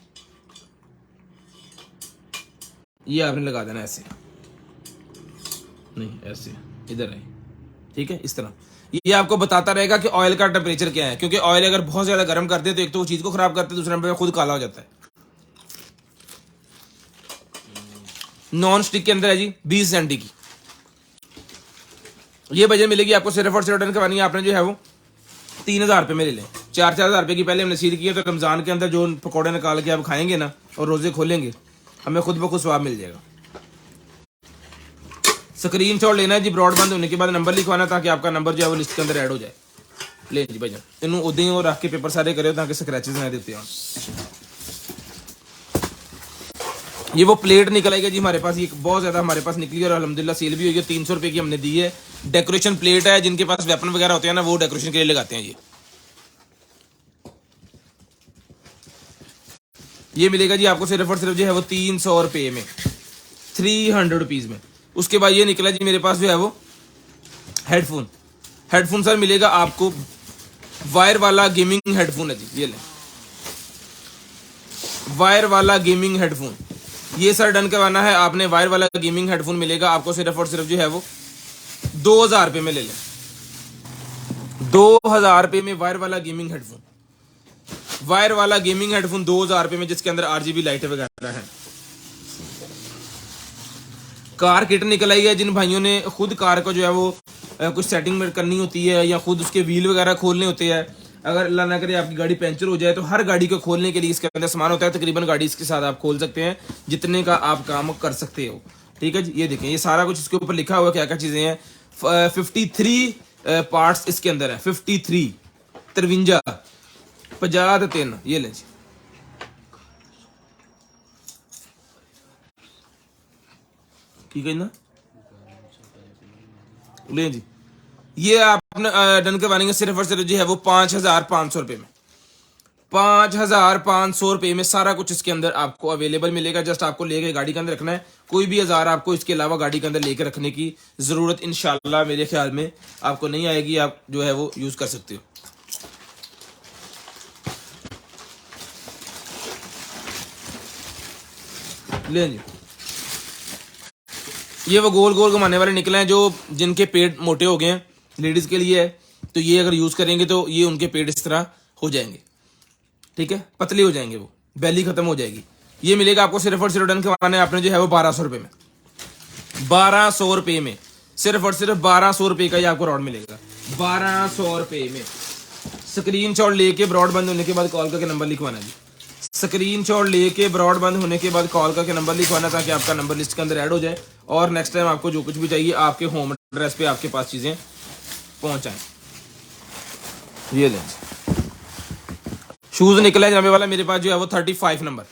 ये आपने लगा देना ऐसे, नहीं ऐसे, इधर है, ठीक है। इस तरह ये आपको बताता रहेगा कि ऑयल का टेम्परेचर क्या है, क्योंकि ऑयल अगर बहुत ज्यादा गर्म कर दे तो एक तो वो चीज को खराब करते हैं, दूसरे नंबर पे खुद काला हो जाता है। नॉन स्टिक के अंदर है जी 20 सेंटी की। ये वजन मिलेगी आपको सिर्फ और सिर्फ करवानी है आपने जो है वो 3000 रुपये में ले लें। 4-4 रुपये की पहले हमने सील किया तो रमजान के अंदर जो पकौड़े निकाल के आप खाएंगे ना और रोजे खोलेंगे, हमें खुद ब खुद स्वाब मिल जाएगा। स्क्रीनशॉट लेना है जी, ब्रॉडबैंड होने के बाद नंबर लिखवाना ताकि आपका नंबर जो है वो लिस्ट के अंदर ऐड हो जाए। ले जी भाई जान, इन उदे ही रख के पेपर सारे करे ताकि स्क्रैचेस ना देते हैं। ये वो प्लेट निकल आएगा जी हमारे पास, ये बहुत ज्यादा हमारे पास निकली और अल्हम्दुलिल्लाह सेल भी होगी। 300 रुपए की हमने दी है। डेकोरेशन प्लेट है, जिनके पास वेपन वगैरह होते हैं ना वो डेकोरेशन के लिए लगाते हैं। ये मिलेगा जी आपको सिर्फ और सिर्फ जो है वो 300 रुपये में, 300 रुपीज में। उसके बाद ये निकला जी मेरे पास जो है वो हेडफोन। हेडफोन सर मिलेगा आपको वायर वाला गेमिंग हेडफोन है जी। ये ले, वायर वाला गेमिंग हेडफोन। ये सर डन करवाना है आपने। वायर वाला गेमिंग हेडफोन मिलेगा आपको सिर्फ और सिर्फ जो है वो 2000 रुपये में। ले लें 2000 रुपये में वायर वाला गेमिंग हेडफोन। वायर वाला गेमिंग हेडफोन 2000 रुपये में, जिसके अंदर RGB लाइट वगैरह है। कार किट निकल आई है, जिन भाइयों ने खुद कार को जो है वो कुछ सेटिंग में करनी होती है या खुद उसके व्हील वगैरह खोलने होते हैं, अगर अल्लाह ना करे आपकी गाड़ी पंचर हो जाए तो हर गाड़ी को खोलने के लिए इसके अंदर सामान होता है। तकरीबन गाड़ी इसके साथ आप खोल सकते हैं जितने का आप काम कर सकते हो। ठीक है जी, ये देखें ये सारा कुछ इसके ऊपर लिखा हुआ है क्या क्या चीजें हैं। 53 पार्ट्स इसके अंदर है, 53 53 53, ये लें जी। ठीक है ना, ले जी, ये आपने डन करवाएंगे सिर्फ और सिर्फ जो है वो 5500 रुपये में। 5500 रुपये में सारा कुछ इसके अंदर आपको अवेलेबल मिलेगा। जस्ट आपको लेके गाड़ी के अंदर रखना है, कोई भी हज़ार आपको इसके अलावा गाड़ी के अंदर लेके रखने की जरूरत इंशाल्लाह मेरे ख्याल में आपको नहीं आएगी। आप जो है वो यूज कर सकते हो। ले जी, ये वो गोल गोल घुमाने वाले निकले हैं जो जिनके पेट मोटे हो गए हैं, लेडीज के लिए है, तो ये अगर यूज करेंगे तो ये उनके पेट इस तरह हो जाएंगे। ठीक है, पतले हो जाएंगे, वो बेली खत्म हो जाएगी। ये मिलेगा आपको सिर्फ और सिर्फ डन करवाना है आपने जो है वो 1200 रुपये में। 1200 रुपये में, सिर्फ और सिर्फ 1200 रुपये का ही आपको रॉड मिलेगा। 1200 रुपये में। स्क्रीनशॉट लेके ब्रॉड बंद होने के बाद कॉल करके नंबर लिखवाना जी। स्क्रीनशॉट लेके ब्रॉड बंद होने के बाद कॉल करके नंबर लिखवाना, ताकि आपका नंबर लिस्ट के अंदर ऐड हो जाए और नेक्स्ट टाइम आपको जो कुछ भी चाहिए आपके होम एड्रेस पे आपके पास चीजें पहुंचाएं। ये लें, शूज निकला है जनाबे वाला मेरे पास जो है वो 35 नंबर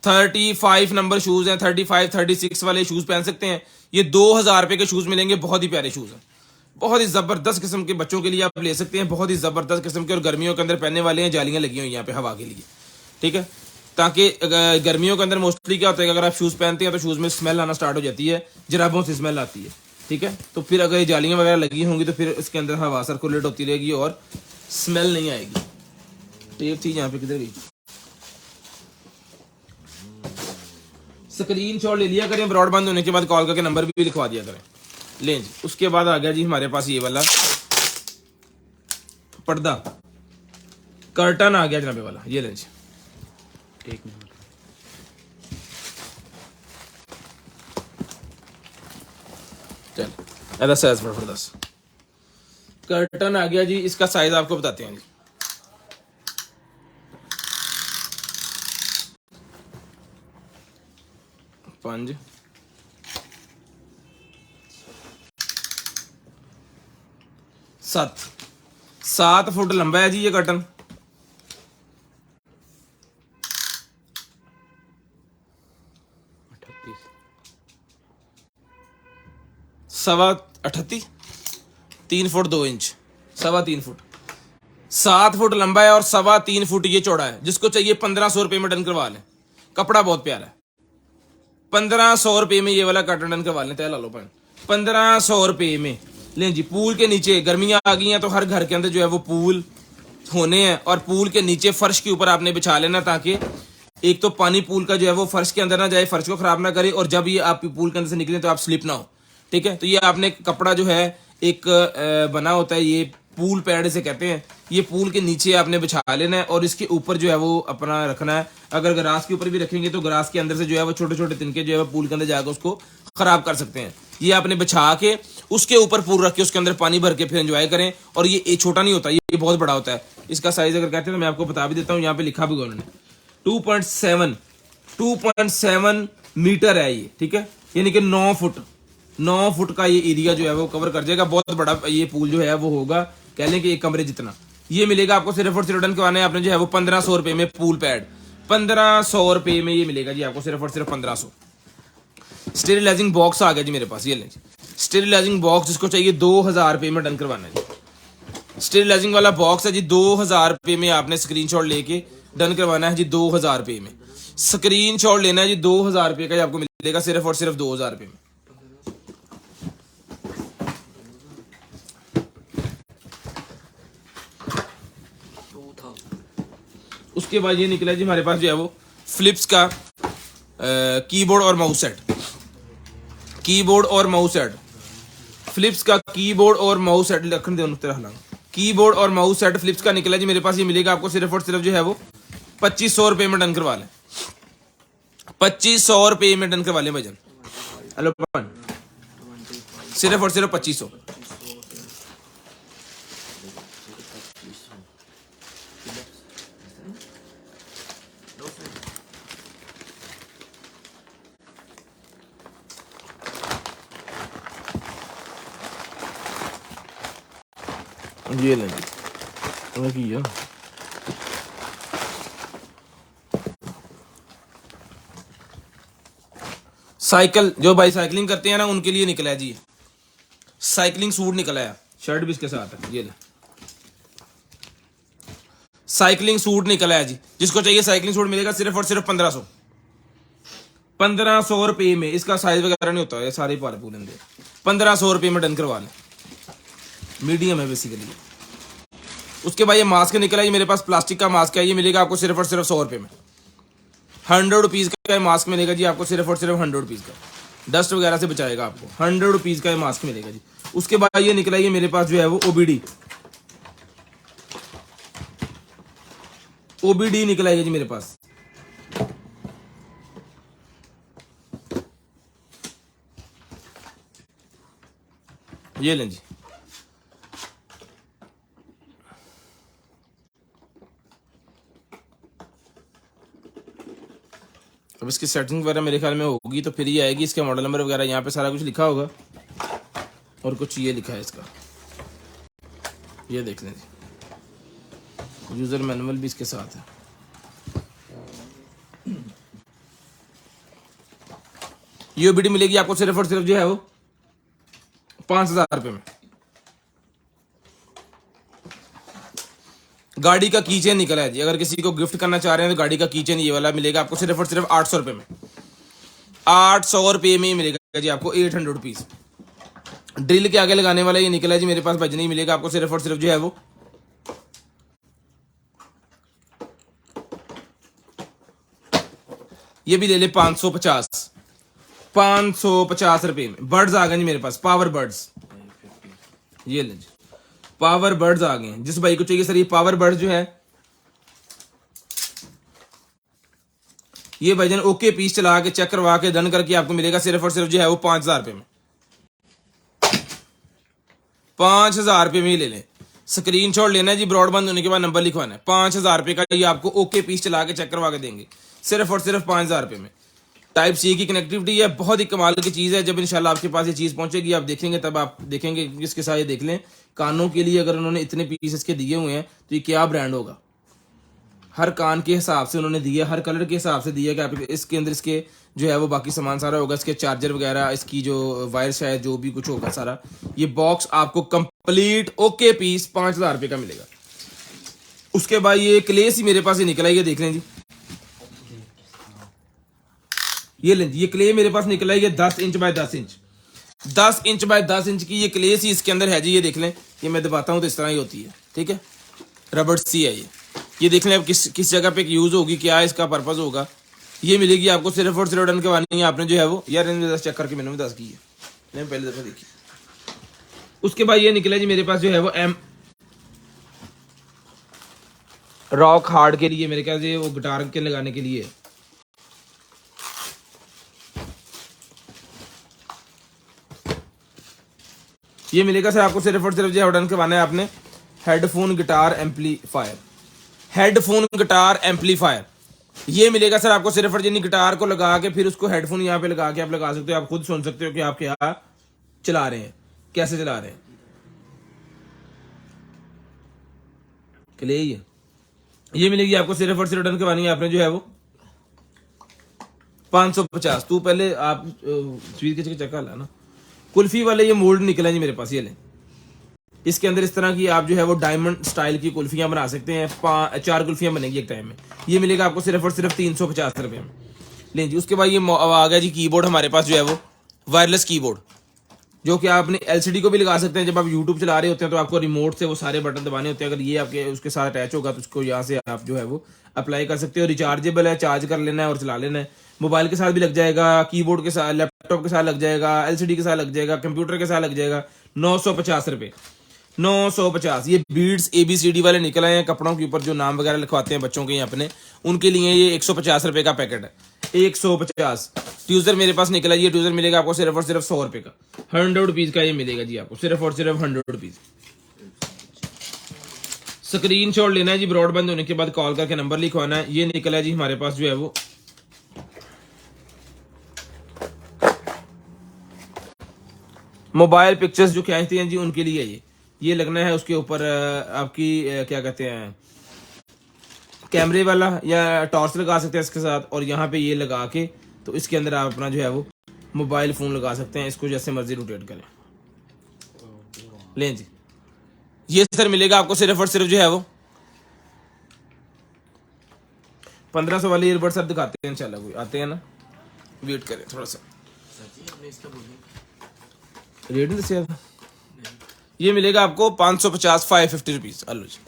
35 नंबर शूज हैं। 35 36 वाले शूज पहन सकते हैं। ये 2000 रुपए के शूज मिलेंगे, बहुत ही प्यारे शूज हैं, बहुत ही जबरदस्त किस्म के, बच्चों के लिए आप ले सकते हैं, बहुत ही जबरदस्त किस्म के, और गर्मियों के अंदर पहनने वाले हैं। जालियां लगी हुई हैं यहाँ पे हवा के लिए। ठीक है, ताकि गर्मियों के अंदर मोस्टली क्या होता है, अगर आप शूज पहनते हैं तो शूज में स्मेल आना स्टार्ट हो जाती है, जराबों से स्मेल आती है। ठीक है, तो फिर अगर ये जालियां वगैरह लगी होंगी तो फिर इसके अंदर हवा सर्कुलेट होती रहेगी और स्मेल नहीं आएगी। टेप थी यहाँ पे, किधर गई? स्क्रीनशॉट ले लिया करें, ब्रॉड बंद होने के बाद कॉल करके नंबर भी लिखवा दिया करें। लें जी, उसके बाद आ गया जी हमारे पास ये वाला पर्दा कर्टन आ गया जनाबे वाला। ये लें जी, एक मिनट, चल ऐसा साइज फटाफट 10 कर्टन आ गया जी। इसका साइज आपको बताते हैं जी। पंज 7 फुट लंबा है जी ये curtain. 38 3 foot 2 inch 3.25 foot. 7 foot लंबा है और 3.25 फुट ये चौड़ा है। जिसको चाहिए 1500 रुपये में डन करवा लें। कपड़ा बहुत प्यारा है। 1500 रुपये में ये वाला कर्टन डन करवा लें। तय ला लो 1500 रुपये में लें जी। पूल के नीचे गर्मियां आ गई हैं तो हर घर के अंदर जो है वो पूल होने हैं, और पूल के नीचे फर्श के ऊपर आपने बिछा लेना, ताकि एक तो पानी पूल का जो है वो फर्श के अंदर ना जाए, फर्श को खराब ना करे, और जब ये आप पूल के अंदर से निकले तो आप स्लिप ना हो। ठीक है, तो ये आपने कपड़ा जो है एक बना होता है, ये पूल पैड से कहते हैं, ये पूल के नीचे आपने बिछा लेना है और इसके ऊपर जो है वो अपना रखना है। अगर ग्रास के ऊपर भी रखेंगे तो ग्रास के अंदर से जो है वो छोटे छोटे तिनके जो है वो पूल के अंदर जाकर उसको खराब कर सकते हैं। ये आपने बिछा के उसके ऊपर पूल रख के उसके अंदर पानी भर के फिर एंजॉय करें। और ये छोटा नहीं होता, ये बहुत बड़ा होता है। इसका साइज अगर कहते हैं तो मैं आपको बता भी देता हूँ, यहाँ पे लिखा भी उन्होंने 2.7 मीटर है ये। ठीक है, यानी कि 9 फुट का ये एरिया जो है वो कवर कर जाएगा। बहुत बड़ा ये पूल जो है वो होगा, कह लें कि एक कमरे जितना। ये मिलेगा आपको सिर्फ और सिर्फ डन करवाना है आपने जो है वो 1500 रुपये में पूल पैड। 1500 रुपये में ये मिलेगा जी आपको सिर्फ और सिर्फ 1500। स्टेरिलाइजिंग बॉक्स आ गया जी मेरे पास। ये लें स्टेरिलाइजिंग बॉक्स, जिसको चाहिए 2000 रुपये में डन करवाना है जी। स्टेरिलाइजिंग वाला बॉक्स है जी 2000 रुपये में। आपने स्क्रीनशॉट लेके डन करवाना है जी 2000 रुपये में। स्क्रीनशॉट लेना है जी 2000 रुपये का आपको मिलेगा सिर्फ और सिर्फ 2000 रुपये में। उसके बाद ये निकला जी हमारे पास जो है वो फिलिप्स का कीबोर्ड और माउस सेट। कीबोर्ड और माउस सेट, फिलिप्स का कीबोर्ड और माउस सेट रखने दे तरह। कीबोर्ड और माउस सेट फ्लिप्स का निकला जी मेरे पास, ये मिलेगा आपको सिर्फ और सिर्फ जो है वो 2500 रुपये में डन करवा लें। 2500 रुपये में डन करवा लें भाईजान। हेलो सिर्फ और सिर्फ 2500। ये लें जी, साइकिल जो भाई साइकिलिंग करते हैं ना उनके लिए निकला है जी, साइकिलिंग सूट निकला है, शर्ट भी इसके साथ है। ये ले साइकिलिंग सूट निकला है जी, जिसको चाहिए साइकिलिंग सूट मिलेगा सिर्फ और सिर्फ 1500 रुपये में। इसका साइज वगैरह नहीं होता है, सारे पाले पूलेंगे। 1500 रुपये में डन करवा लें, मीडियम है बेसिकली। उसके बाद ये मास्क निकला है मेरे पास, प्लास्टिक का मास्क है, ये मिलेगा आपको सिर्फ और सिर्फ 100 रुपये में। 100 रुपीज़ का मास्क मिलेगा जी आपको सिर्फ और सिर्फ 100 रुपीज़ का, डस्ट वगैरह से बचाएगा आपको। 100 रुपीज़ का मास्क मिलेगा जी। उसके बाद ये निकला है मेरे पास जो है वो ओबीडी निकला है जी मेरे पास। ये लें जी, अब इसकी सेटिंग वगैरह मेरे ख्याल में होगी तो फिर ये आएगी। इसका मॉडल नंबर वगैरह यहाँ पे सारा कुछ लिखा होगा, और कुछ ये लिखा है इसका, ये देख लें जी, यूजर मैनुअल भी इसके साथ है। ये ओबीडी मिलेगी आपको सिर्फ और सिर्फ जो है वो 5000 रुपये में। गाड़ी का कीचेन निकला है जी, अगर किसी को गिफ्ट करना चाह रहे हैं तो गाड़ी का कीचेन ये वाला मिलेगा आपको सिर्फ और सिर्फ 800 रुपये में। 800 रुपये में ही मिलेगा जी आपको, 800 रुपीज़। ड्रिल के आगे लगाने वाला ये निकला है जी मेरे पास, बजनी मिलेगा आपको सिर्फ और सिर्फ जो है वो ये भी ले ले 550 रुपये में। बर्ड्स आ गए जी मेरे पास, पावर बर्ड्स, ये ले जी, पावर बर्ड्स आ गए। जिस भाई को चाहिए सर ये पावर बर्ड्स जो है, ये भाईजान ओके पीस चला के चेक करवा के डन करके आपको मिलेगा सिर्फ और सिर्फ जो है वो 5000 रुपये में। 5000 रुपये में ही ले लें, स्क्रीनशॉट लेना है जी, ब्रॉडबैंड होने के बाद नंबर लिखवाना है। 5000 रुपये का ये आपको ओके पीस चला के चेक करवा के देंगे सिर्फ और सिर्फ 5000 रुपये में। टाइप सी की कनेक्टिविटी है, बहुत ही कमाल की चीज़ है। जब इंशाल्लाह आपके पास ये चीज़ पहुंचेगी आप देखेंगे, तब आप देखेंगे इसके साथ ये देख लें, कानों के लिए अगर उन्होंने इतने पीस इसके दिए हुए हैं तो ये क्या ब्रांड होगा। हर कान के हिसाब से उन्होंने दिया, हर कलर के हिसाब से दिया कि आप इसके अंदर इसके जो है वो बाकी सामान सारा होगा, इसके चार्जर वगैरह, इसकी जो वायर शायद जो भी कुछ होगा सारा। ये बॉक्स आपको कंप्लीट ओके पीस 5000 रुपये का मिलेगा। उसके बाद ये क्लेस ही मेरे पास ही निकला है, ये देख लें जी, ये लें ये क्ले मेरे पास निकला है, ये 10 inch by 10 inch, 10 inch by 10 inch की ये क्लेस ही इसके अंदर है जी। ये देख लें, ये मैं दबाता हूँ तो इस तरह ही होती है, ठीक है, रबड़ सी है ये देख लें अब किस जगह पे यूज होगी, क्या इसका पर्पज होगा। ये मिलेगी आपको सिर्फ और सिर्फ डन करवानी है आपने जो है वो, यार चेक करके मैंने 10 की है, मैंने पहले दफा देखी। उसके बाद ये निकला जी मेरे पास जो है वो एम रॉक हार्ड के लिए, मेरे ख्याल से वो गिटार के लगाने के लिए। ये मिलेगा सर आपको सिर्फ और सिर्फ जो डन करवाना है आपने headphone guitar amplifier, headphone guitar amplifier. ये मिलेगा सर आपको सिर्फ और जिन्नी गिटार को लगा के फिर उसको हेडफोन यहाँ पे लगा के आप लगा सकते हो, आप खुद सुन सकते हो कि आप क्या चला रहे हैं, कैसे चला रहे हैं। ये मिलेगी आपको सिर्फ और सिर्फ डन करवानी है आपने जो है वो 550। तू पहले आप स्वीट के चक्कर ला ना। कुल्फी वाले ये मोल्ड निकला जी मेरे पास, ये लें, इसके अंदर इस तरह की आप जो है वो डायमंड स्टाइल की कुल्फियां बना सकते हैं। 4 कुल्फियां बनेगी एक टाइम में। ये मिलेगा आपको सिर्फ और सिर्फ 350 रुपये में। लें जी, उसके बाद ये आ गया जी कीबोर्ड हमारे पास जो है वो वायरलेस कीबोर्ड, जो कि आप अपने एलसीडी को भी लगा सकते हैं। जब आप यूट्यूब चला रहे होते हैं तो आपको रिमोट से वो सारे बटन दबाने होते हैं, अगर ये आपके उसके साथ अटैच होगा तो उसको यहाँ से आप जो है वो अप्लाई कर सकते हो। रिचार्जेबल है, चार्ज कर लेना है और चला लेना है। मोबाइल के साथ भी लग जाएगा, कीबोर्ड के साथ, लैपटॉप के साथ लग जाएगा, एलसीडी के साथ लग जाएगा, कंप्यूटर के साथ लग जाएगा। 950 रुपये 950। ये बीड्स ABCD वाले निकल आए हैं कपड़ों के ऊपर, जो नाम वगैरह लिखवाते हैं बच्चों के यहाँ अपने, उनके लिए ये 150 रुपए का पैकेट है। 150। ट्यूजर मेरे पास निकला, ये ट्यूजर मिलेगा आपको सिर्फ और सिर्फ 100 रुपए का। 100 रुपीज का ये मिलेगा जी आपको, सिर्फ और सिर्फ 100 रुपीज। स्क्रीनशॉट लेना है जी, ब्रॉडबैंड होने के बाद कॉल करके नंबर लिखवाना है। ये निकला है जी हमारे पास जो है वो मोबाइल पिक्चर्स जो खींचते हैं जी उनके लिए ये लगना है उसके ऊपर आपकी क्या कहते हैं कैमरे वाला, या टॉर्च लगा सकते हैं इसके साथ, और यहाँ पे ये लगा के तो इसके अंदर आप अपना जो है वो मोबाइल फोन लगा सकते हैं, इसको जैसे मर्जी रोटेट करें। लें जी, ये सर मिलेगा आपको सिर्फ और सिर्फ जो है वो 1500 वाले ईयरबड सर दिखाते हैं इंशाल्लाह, कोई आते हैं ना, वेट करें थोड़ा सा। रेट नहीं दसिया, ये मिलेगा आपको 550 550 रुपीज। अल्लो जी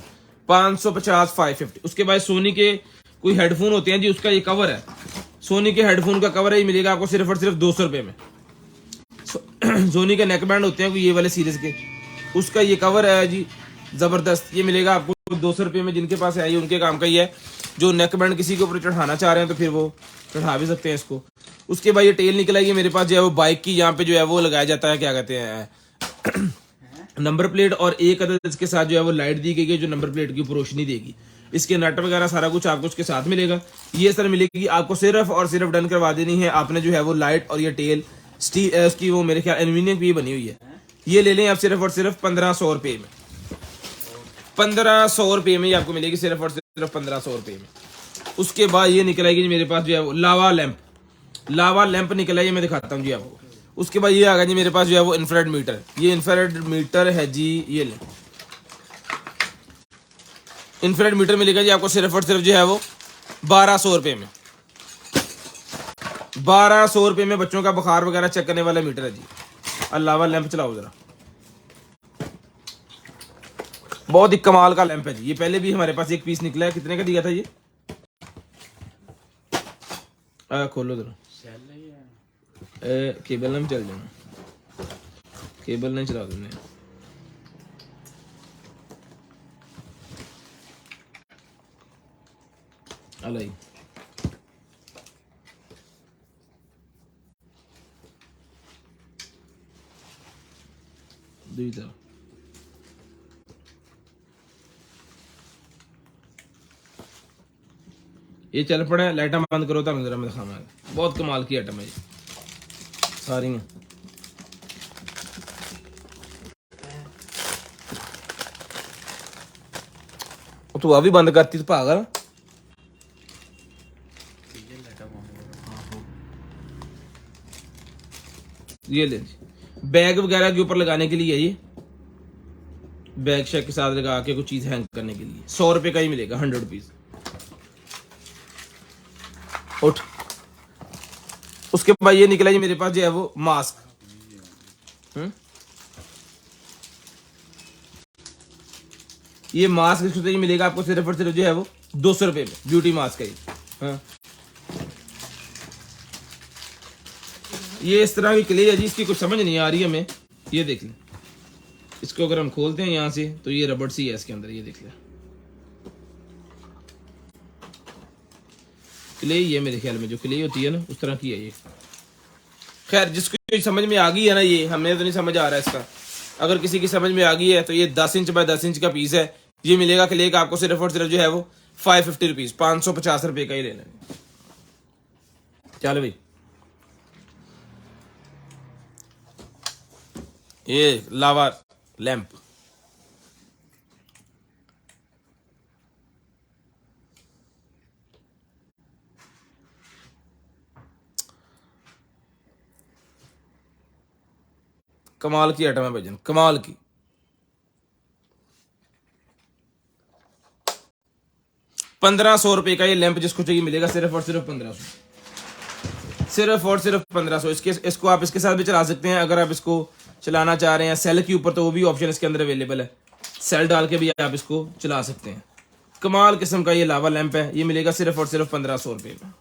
550 550। उसके बाद सोनी के कोई हेडफोन होते हैं जी, उसका ये कवर है, सोनी के हेडफोन का कवर है, ये मिलेगा आपको सिर्फ और सिर्फ 200 रुपए में। सोनी के नेक बैंड होते हैं कोई ये वाले सीरीज के, उसका ये कवर है जी जबरदस्त, ये मिलेगा आपको 200 रुपये में। जिनके पास है ये उनके काम का ही है, जो नेक बैंड किसी के ऊपर चढ़ाना चाह रहे हैं तो फिर वो चढ़ा भी सकते हैं इसको। उसके बाद ये टेल निकला है, ये मेरे पास जो है वो बाइक की यहाँ पे जो है वो लगाया जाता है, क्या कहते हैं नंबर प्लेट, और एक अदद इसके साथ जो है वो लाइट दी गई है जो नंबर प्लेट के ऊपर रोशनी देगी। इसके नट वगैरह सारा कुछ आपको उसके साथ मिलेगा। ये सर मिलेगी आपको, सिर्फ और सिर्फ डन करवा देनी है आपने जो है वो लाइट और ये टेल स्टील उसकी वो मेरे ख्याल एल्यूमिनियम की बनी हुई है, ये ले लें आप सिर्फ और सिर्फ 1500 रुपये में। 1500 रुपये में ये आपको मिलेगी सिर्फ और सिर्फ 1500 रुपये में। उसके बाद ये निकलेगी मेरे पास जो है वो लावा लैंप निकला है, ये मैं दिखाता हूँ जी आपको। उसके बाद ये आ गया जी मेरे पास जो है वो इंफ्रारेड मीटर, ये इंफ्रारेड मीटर है जी, ये ले इंफ्रारेड मीटर मिलेगा जी आपको सिर्फ और सिर्फ जो है वो 1200 रुपये में। 1200 रुपये में बच्चों का बुखार वगैरह चेक करने वाला मीटर है जी। अलावा लैंप चलाओ जरा, बहुत ही कमाल का लैंप है जी। ये पहले भी हमारे पास एक पीस निकला है, कितने का दिया था ये? खोलो जरा, केबल नहीं चल जाना, केबल नहीं चला तुमने। अलाई दूसरा ये चल पड़ा है। लाइटा बंद करो तो जरा मैं दिखाना है, बहुत कमाल की आइटम है ये सारी। तू अभी बंद करती तो पागल। ये ले बैग वगैरह के ऊपर लगाने के लिए, ये बैग शेग के साथ लगा के कुछ चीज हैंग करने के लिए 100 रुपए का ही मिलेगा, 100 रुपीज। उठ। उसके बाद ये निकला जी मेरे पास जो है वो मास्क, ये मास्क इसको मिलेगा आपको सिर्फ और सिर्फ जो है वो 200 रुपए में, ब्यूटी मास्क है ये। हाँ। ये इस तरह की क्ले है जी, इसकी कुछ समझ नहीं आ रही है हमें। ये देख लें, इसको अगर हम खोलते हैं यहाँ से तो ये रबड़ सी है इसके अंदर, ये देख लें क्ले, ये मेरे ख्याल में जो क्ले होती है ना उस तरह की है ये। खैर जिसको समझ में आ गई है ना, ये हमें तो नहीं समझ आ रहा है इसका, अगर किसी की समझ में आ गई है तो ये 10 इंच बाय 10 इंच का पीस है। ये मिलेगा क्ले का आपको सिर्फ और सिर्फ जो है वो 550 रुपीज, 550 रुपए का ही लेना है। चलो भाई, ये लावा लैंप कमाल की आइटम है भाईजान, कमाल की। ₹1500 का ये लैंप जिसको चाहिए मिलेगा सिर्फ और सिर्फ 1500, सिर्फ और सिर्फ 1500। इसको आप इसके साथ भी चला सकते हैं, अगर आप इसको चलाना चाह रहे हैं सेल के ऊपर तो वो भी ऑप्शन इसके अंदर अवेलेबल है, सेल डाल के भी आप इसको चला सकते हैं। कमाल किस्म का ये लावा लैंप है, ये मिलेगा सिर्फ और सिर्फ 1500 रुपये में।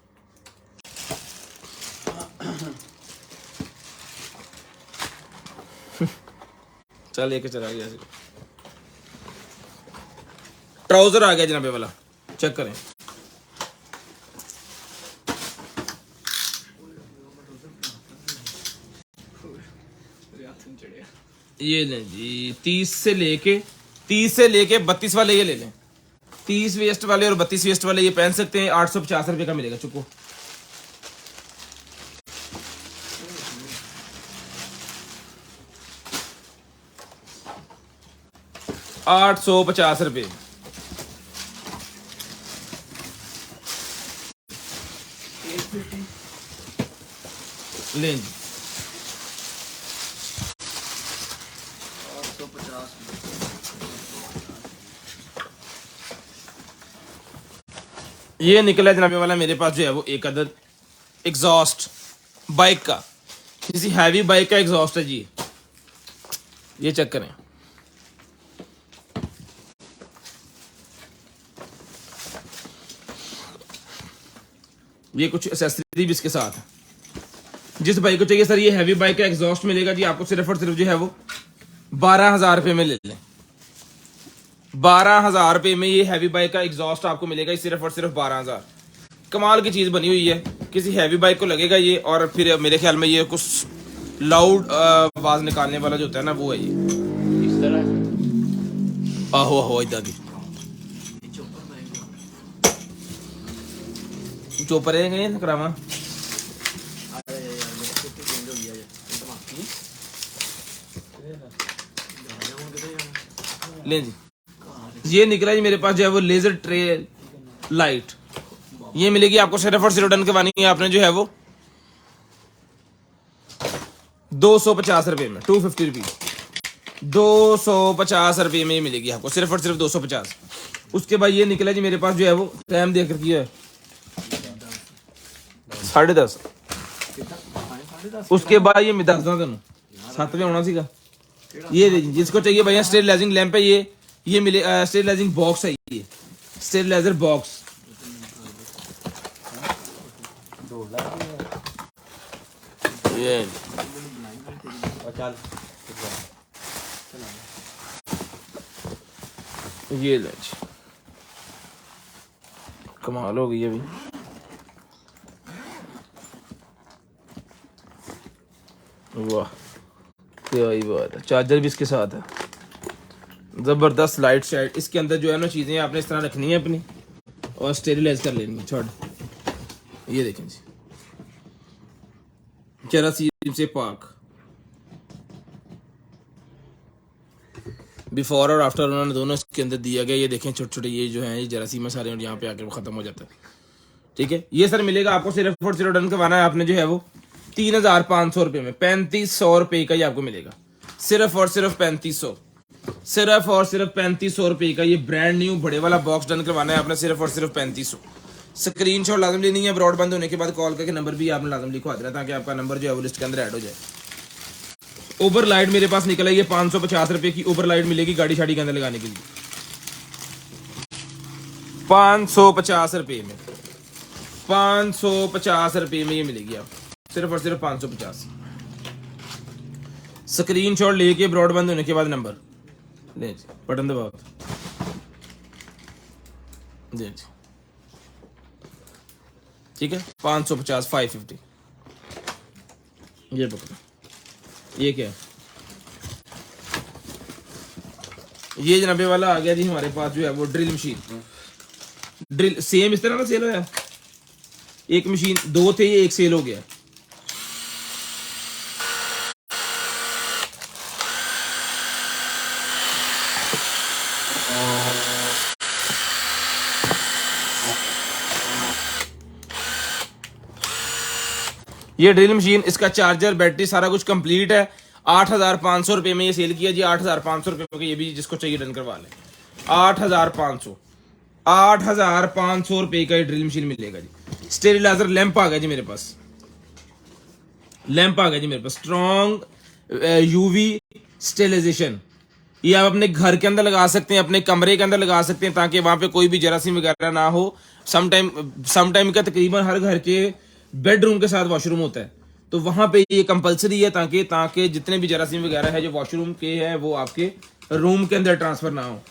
चल लेके चला गया। ट्राउजर आ गया जनाबे वाला, चेक करें। ये लें जी, 30 से लेके 32 वाले ये ले लें। 30 वेस्ट वाले और 32 वेस्ट वाले ये पहन सकते हैं। 850 रुपए का मिलेगा। चुको 850 रुपए। लें जी, 850। ये निकला जनाबे वाला मेरे पास जो है वो एक अदद एग्जॉस्ट बाइक का, किसी हैवी बाइक का एग्जॉस्ट है जी। ये चेक करें। ये कुछ एक्सेसरी भी इसके साथ है। जिस बाइक को चाहिए सर ये हैवी बाइक का एग्जॉस्ट मिलेगा जी आपको सिर्फ और सिर्फ जो है वो 12,000 रुपए में ले लें। 12,000 रुपए में ये हैवी बाइक का एग्जॉस्ट आपको मिलेगा, सिर्फ और सिर्फ 12,000। कमाल की चीज बनी हुई है, किसी हैवी बाइक को लगेगा ये। और फिर मेरे ख्याल में ये कुछ लाउड आवाज निकालने वाला जो होता है ना वो है ये, इस तरह आहो आहो इधर की चोपर है करावा। ले जी, ये निकला जी मेरे पास जो है वो लेजर ट्रेल लाइट। ये मिलेगी आपको सिर्फ और सिर्फ डन करवानी है आपने जो है वो 250 रुपए में, 250 रुपीज। 250 रुपए में ये मिलेगी आपको सिर्फ और सिर्फ 250। उसके बाद ये निकला जी मेरे पास जो है वो टाइम देख रखी है 10:30। उसके बाद ये मैं दसदा तेन 7 बजे आना सीगा। ये जिसको चाहिए भैया स्टेरिलाइजिंग लैंप है ये मिले। स्टेरिलाइजिंग बॉक्स है ये, स्टेरिलाइजर बॉक्स। ये ये ले जी, कमाल हो गई अभी। वाह क्या ही बात है। चार्जर भी इसके साथ है, जबरदस्त लाइट शाइट। इसके अंदर जो है ना चीजें आपने इस तरह रखनी है अपनी और स्टेरिलाइज कर लेनी है। छोड़ ये देखें जी, जरासीम से पाक। बिफोर और आफ्टर उन्होंने दोनों इसके अंदर दिया गया। ये देखें छोटे छोटे ये जो है ये जरासीम सारे और यहाँ पे आके वो खत्म हो जाता है। ठीक है, ये सर मिलेगा आपको सिर्फ और सिर्फ डन करवाना है आपने जो है वो 3,500 रुपए में। 3,500 रुपए का ये आपको मिलेगा, सिर्फ और सिर्फ 3,500। सिर्फ और सिर्फ 3,500 रुपए का ये ब्रांड न्यू बड़े वाला बॉक्स डन करवाना है आपने सिर्फ और सिर्फ 3,500। स्क्रीनशॉट लाजम लेनी है। ब्रॉड बंद होने के बाद कॉल करके नंबर भी आपने लाजम लिखवा देना ताकि आपका नंबर जो है वो लिस्ट के अंदर ऐड हो जाए। ओवर लाइट मेरे पास निकला ये 550 रुपए की ओवर लाइट मिलेगी गाड़ी शाड़ी के अंदर लगाने के लिए। 550 रुपए में, 550 रुपए में ये मिलेगी आप सिर्फ और सिर्फ 550। स्क्रीनशॉट लेके ब्रॉड बंद होने के बाद नंबर ले जी, बटन दबाओ जी जी। ठीक है, 550 550। ये पकड़ो, ये क्या है? ये जनाबे वाला आ गया जी हमारे पास जो है वो ड्रिल मशीन। ड्रिल सेम इस तरह का सेल होया, एक मशीन 2 थे ये एक सेल हो गया। ये ड्रिल मशीन, इसका चार्जर बैटरी सारा कुछ कंप्लीट है। 8,500 रुपए में ये सेल किया जी। 8,500 रुपए में ये भी जिसको चाहिए डन करवा ले। 8,500 रुपए का ये ड्रिल मशीन मिलेगा जी। स्टेरिलाइजर लैंप आ गया जी मेरे पास, लैंप आ गया जी मेरे पास स्ट्रॉन्ग यूवी स्टेरिलाइजेशन। ये आप अपने घर के अंदर लगा सकते हैं, अपने कमरे के अंदर लगा सकते हैं ताकि वहां पे कोई भी जरासीम वगैरह ना हो। समटाइम का तकरीबन हर घर के बेडरूम के साथ वॉशरूम होता है, तो वहां पे ये कंपलसरी है ताकि जितने भी जरासीम वगैरह है जो वॉशरूम के है वो आपके रूम के अंदर ट्रांसफर ना हो।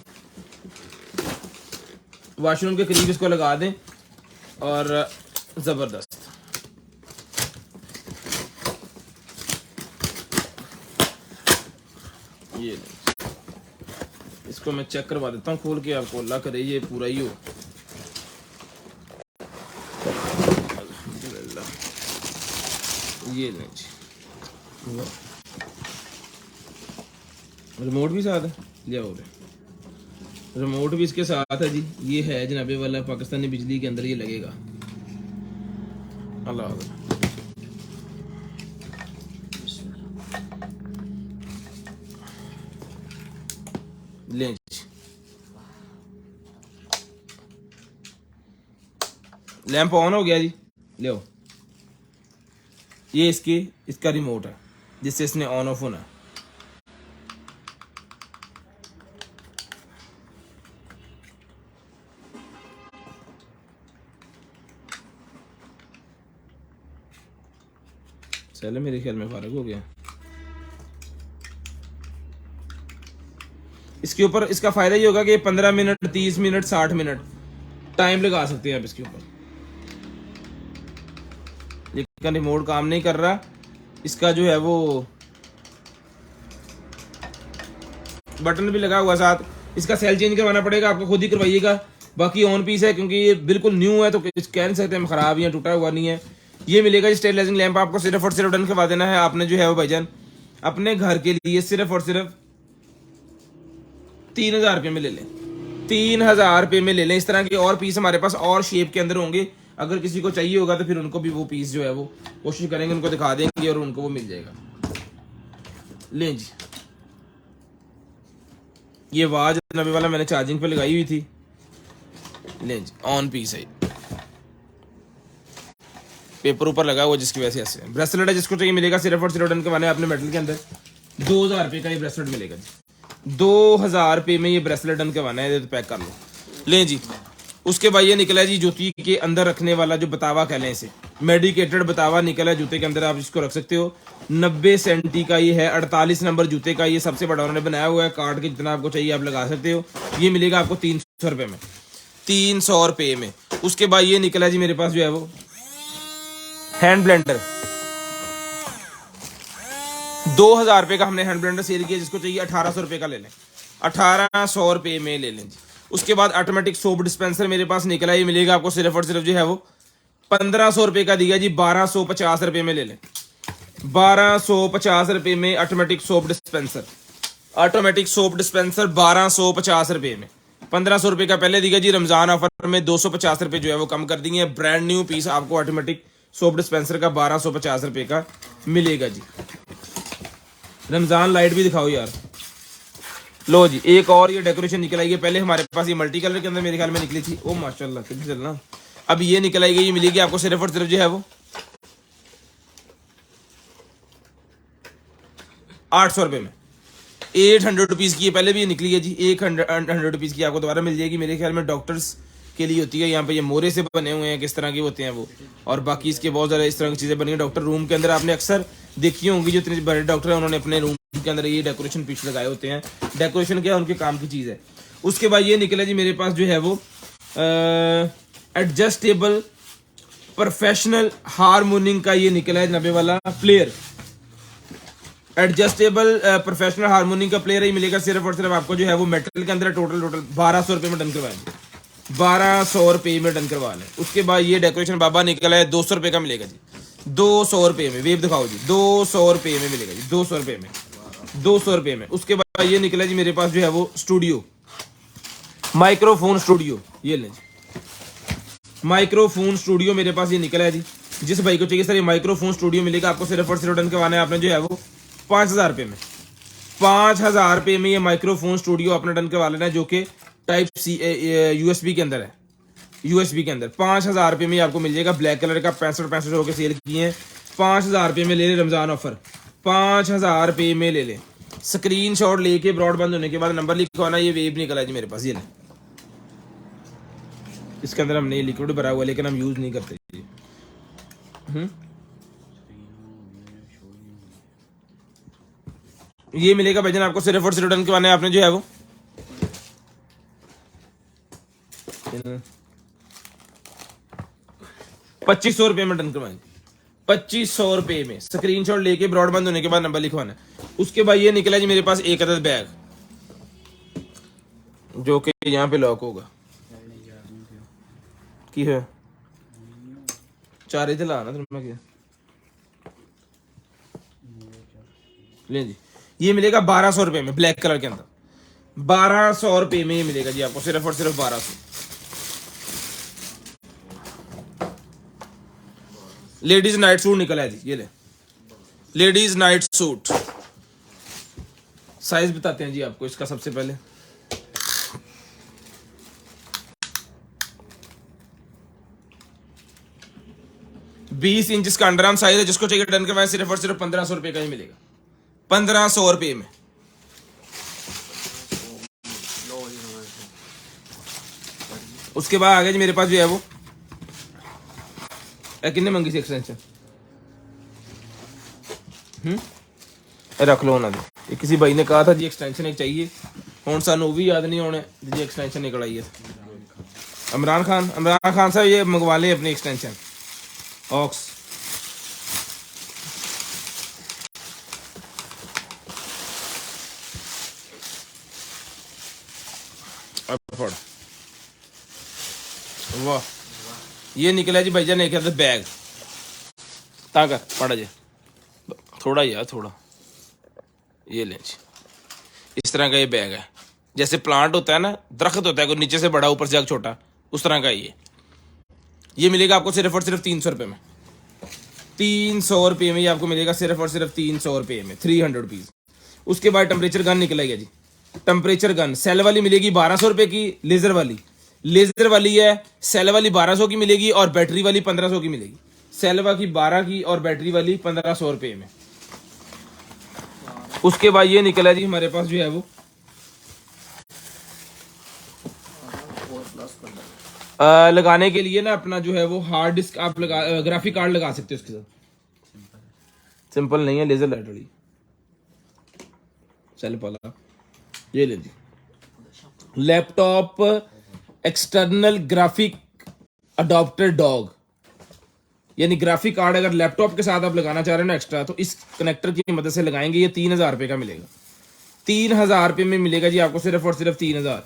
वॉशरूम के करीब इसको लगा दें और ज़बरदस्त। ये इसको मैं चेक करवा देता हूँ खोल के, आपको अल्लाह करे ये पूरा ही हो। अल्हम्दुलिल्लाह। ये नहीं जी, रिमोट भी साथ है, लिया हो रहे रिमोट भी इसके साथ है जी। ये है जनाबे वाला पाकिस्तानी बिजली के अंदर ये लगेगा। अल्लाह हाफ़िज़। लें जी, लैंप ऑन हो गया जी, ले ये इसका रिमोट है जिससे इसने ऑन ऑफ होना है। चले मेरे ख्याल में फारग हो गया। इसके ऊपर इसका फायदा ये होगा कि 15 मिनट, 30 मिनट, 60 मिनट टाइम लगा सकते हैं आप इसके ऊपर। लेकिन रिमोट काम नहीं कर रहा, इसका जो है वो बटन भी लगा हुआ साथ। इसका सेल चेंज करवाना पड़ेगा, आपको खुद ही करवाइएगा। बाकी ऑन पीस है क्योंकि ये बिल्कुल न्यू है तो कह नहीं सकते हम खराब या टूटा हुआ नहीं है। ये मिलेगा स्टेबलाइजिंग लैंप आपको सिर्फ और सिर्फ डन करवा देना है आपने जो है वो भाईजान अपने घर के लिए सिर्फ और सिर्फ 3000 रुपये में ले लें। 3000 रुपये में ले लें। इस तरह के और पीस हमारे पास और शेप के अंदर होंगे, अगर किसी को चाहिए होगा तो फिर उनको भी वो पीस जो है वो कोशिश करेंगे, उनको दिखा देंगे और उनको वो मिल जाएगा। लें जी, ये वाज नबी वाला मैंने चार्जिंग पे लगाई हुई थी। लें जी, ऑन पीस है, पेपर ऊपर लगा हुआ जिसकी वजह से ऐसे। ब्रेसलेट है, जिसको चाहिए मिलेगा सिर्फ और सिर्फ डन के माने अपने मेटल के अंदर 2000 रुपये का ये ब्रेसलेट मिलेगा जी। 2000 रुपये में ये ब्रेसलेट डन करवाना है तो पैक कर लो। लें जी, उसके बाद ये निकला है जी जूती के अंदर रखने वाला जो बतावा कह लें, इसे मेडिकेटेड बतावा निकला है जूते के अंदर, आप इसको रख सकते हो। 90 सेंटी का ये है, 48 नंबर जूते का ये सबसे बड़ा उन्होंने बनाया हुआ है। काट के जितना आपको चाहिए आप लगा सकते हो। ये मिलेगा आपको 300 रुपये में, 300 रुपये में। उसके बाद ये निकला है जी मेरे पास जो है वो हैंड ब्लेंडर। 2000 रुपये का हमने हैंड ब्लेंडर सेल किया, जिसको चाहिए 1800 रुपये का ले लें, 1800 रुपये में ले लें जी। उसके बाद ऑटोमेटिक सोप डिस्पेंसर मेरे पास निकला, ये मिलेगा आपको सिर्फ और सिर्फ जो है वो 1500 रुपये का दिया जी। 1250 रुपये में ले लें, 1250 रुपये में automatic soap dispenser. Automatic soap dispenser 1250 रुपये में। 1500 रुपये का पहले दिया जी, रमजान ऑफर में 250 रुपये जो है वो कम कर दिए हैं। ब्रांड न्यू पीस आपको ऑटोमेटिक सोप डिस्पेंसर का 1250 रुपये का मिलेगा जी। रमजान लाइट भी दिखाओ यार। लो जी, एक और ये डेकोरेशन निकल आई है। पहले हमारे पास ये मल्टी कलर के अंदर मेरे ख्याल में निकली थी, ओ माशाल्लाह कितनी चलना। अब ये निकल आई गई, ये मिलेगी आपको सिर्फ और सिर्फ जो है वो 800 रुपये में। 800 रुपीज़ की ये पहले भी ये निकली है जी। 100 रुपीज़ की आपको दोबारा मिल जाएगी। मेरे ख्याल में डॉक्टर्स के लिए होती है। यहाँ पे ये मोरे से बने हुए हैं, किस तरह के होते हैं वो, और बाकी इसके बहुत ज़्यादा इस तरह की चीज़ें बनी हैं। डॉक्टर रूम के अंदर आपने अक्सर देखी होंगी, जो इतने बड़े डॉक्टर हैं उन्होंने अपने रूम के अंदर ये डेकोरेशन पीस लगाए होते हैं। डेकोरेशन क्या है, उनके काम की चीज़ है। उसके बाद ये निकला जी मेरे पास जो है वो एडजस्टेबल प्रोफेशनल हारमोनियम का ये निकला है नबे वाला प्लेयर। एडजस्टेबल प्रोफेशनल हारमोनियम का प्लेयर ही मिलेगा सिर्फ और सिर्फ आपको जो है वो मेटल के अंदर। टोटल 1200 रुपये में डन करवाएंगे, 1200 रुपये में डन करवा लें। उसके बाद ये डेकोरेशन बाबा निकला है, 200 रुपये का मिलेगा जी। 200 रुपये में वेब दिखाओ जी, 200 रुपये में मिलेगा जी, 200 रुपये में, 200 रुपये में। उसके बाद ये निकला जी मेरे पास जो है वो स्टूडियो, माइक्रोफोन स्टूडियो। ये लें जी, माइक्रोफोन स्टूडियो मेरे पास ये निकला है जी। जिस भाई को चाहिए सर ये माइक्रोफोन स्टूडियो मिलेगा आपको सिर्फ और सिर्फ डन करवाना है आपने जो है वो 5000 रुपये में। 5000 रुपये में ये माइक्रोफोन स्टूडियो आपने डन करवा लेना है, जो कि टाइप सी USB के अंदर है। USB के अंदर 5000 रुपये में आपको मिल जाएगा। ब्लैक कलर का 65 होकर सेल किए हैं। 5000 रुपये में ले लें, रमजान ऑफर 5000 रुपये में ले लें। स्क्रीनशॉट लेके ब्रॉडबैंड होने के बाद नंबर लिखवाना। ये वेब निकला है जी मेरे पास, ये लें। इसके अंदर हमने ये लिक्विड भरा हुआ है लेकिन हम यूज नहीं करते। ये मिलेगा भाईजान आपको सिर्फ और सिर्फ डन करवाना है आपने जो है वो ₹2500 में डन करवाएंगे, ₹2500 में। स्क्रीनशॉट लेके ब्रॉडबैंड होने के बाद नंबर लिखवाना है। उसके बाद ये निकला जी मेरे पास एक अदद बैग, जो कि यहाँ पे लॉक होगा की है 4 इधर लाना तो मैं क्या ले जी। ये मिलेगा ₹1200 में, ब्लैक कलर के अंदर ₹1200 में ये मिलेगा जी आपको, सिर्फ और सिर्फ 1200। लेडीज नाइट सूट निकला है जी, ये ले लेडीज नाइट सूट। साइज बताते हैं जी आपको इसका सबसे पहले। ₹20 इंच का अंडरआर्म साइज है, जिसको चाहिए डन करवाएं, सिर्फ और सिर्फ ₹1500 का ही मिलेगा, ₹1500 में। उसके बाद आगे जी मेरे पास जो है वो कितने मंगी सी एक्सटेंशन रख लो ना दे। किसी भाई ने कहा था जी एक्सटेंशन एक चाहिए, हुण सानू वो भी याद नहीं होने जी एक्सटेंशन निकल आई है। इमरान खान साहब ये मंगवा लें अपनी एक्सटेंशन ऑक्स। वाह, ये निकला जी भाईजान एक बैग, ताकत पड़ा जी थोड़ा यार थोड़ा, ये लें जी। इस तरह का ये बैग है, जैसे प्लांट होता है ना, दरख्त होता है कोई नीचे से बड़ा ऊपर से छोटा, उस तरह का ये मिलेगा आपको सिर्फ और सिर्फ ₹300 में। ₹300 में ये आपको मिलेगा सिर्फ और सिर्फ ₹300 में, 300 रुपीज। उसके बाद टेम्परेचर गन निकलेगा जी, टेम्परेचर गन सेल वाली मिलेगी ₹1200 की, लेजर वाली है, सेल वाली 1200 की मिलेगी और बैटरी वाली 1500 की मिलेगी। सेलवा की 12 की और बैटरी वाली ₹1500 में। उसके बाद ये निकला जी हमारे पास जो है वो लगाने के लिए ना अपना जो है वो हार्ड डिस्क आप ग्राफिक कार्ड लगा सकते हो उसके साथ। सिंपल नहीं है, लेजर लाइट वाली चल पाला। ये ले जी laptop external graphic adapter dongle, यानी ग्राफिक कार्ड अगर लैपटॉप के साथ आप लगाना चाह रहे हो ना एक्स्ट्रा, तो इस कनेक्टर की मदद से लगाएंगे। ये ₹3000 का मिलेगा, ₹3000 में मिलेगा जी आपको सिर्फ और सिर्फ 3000।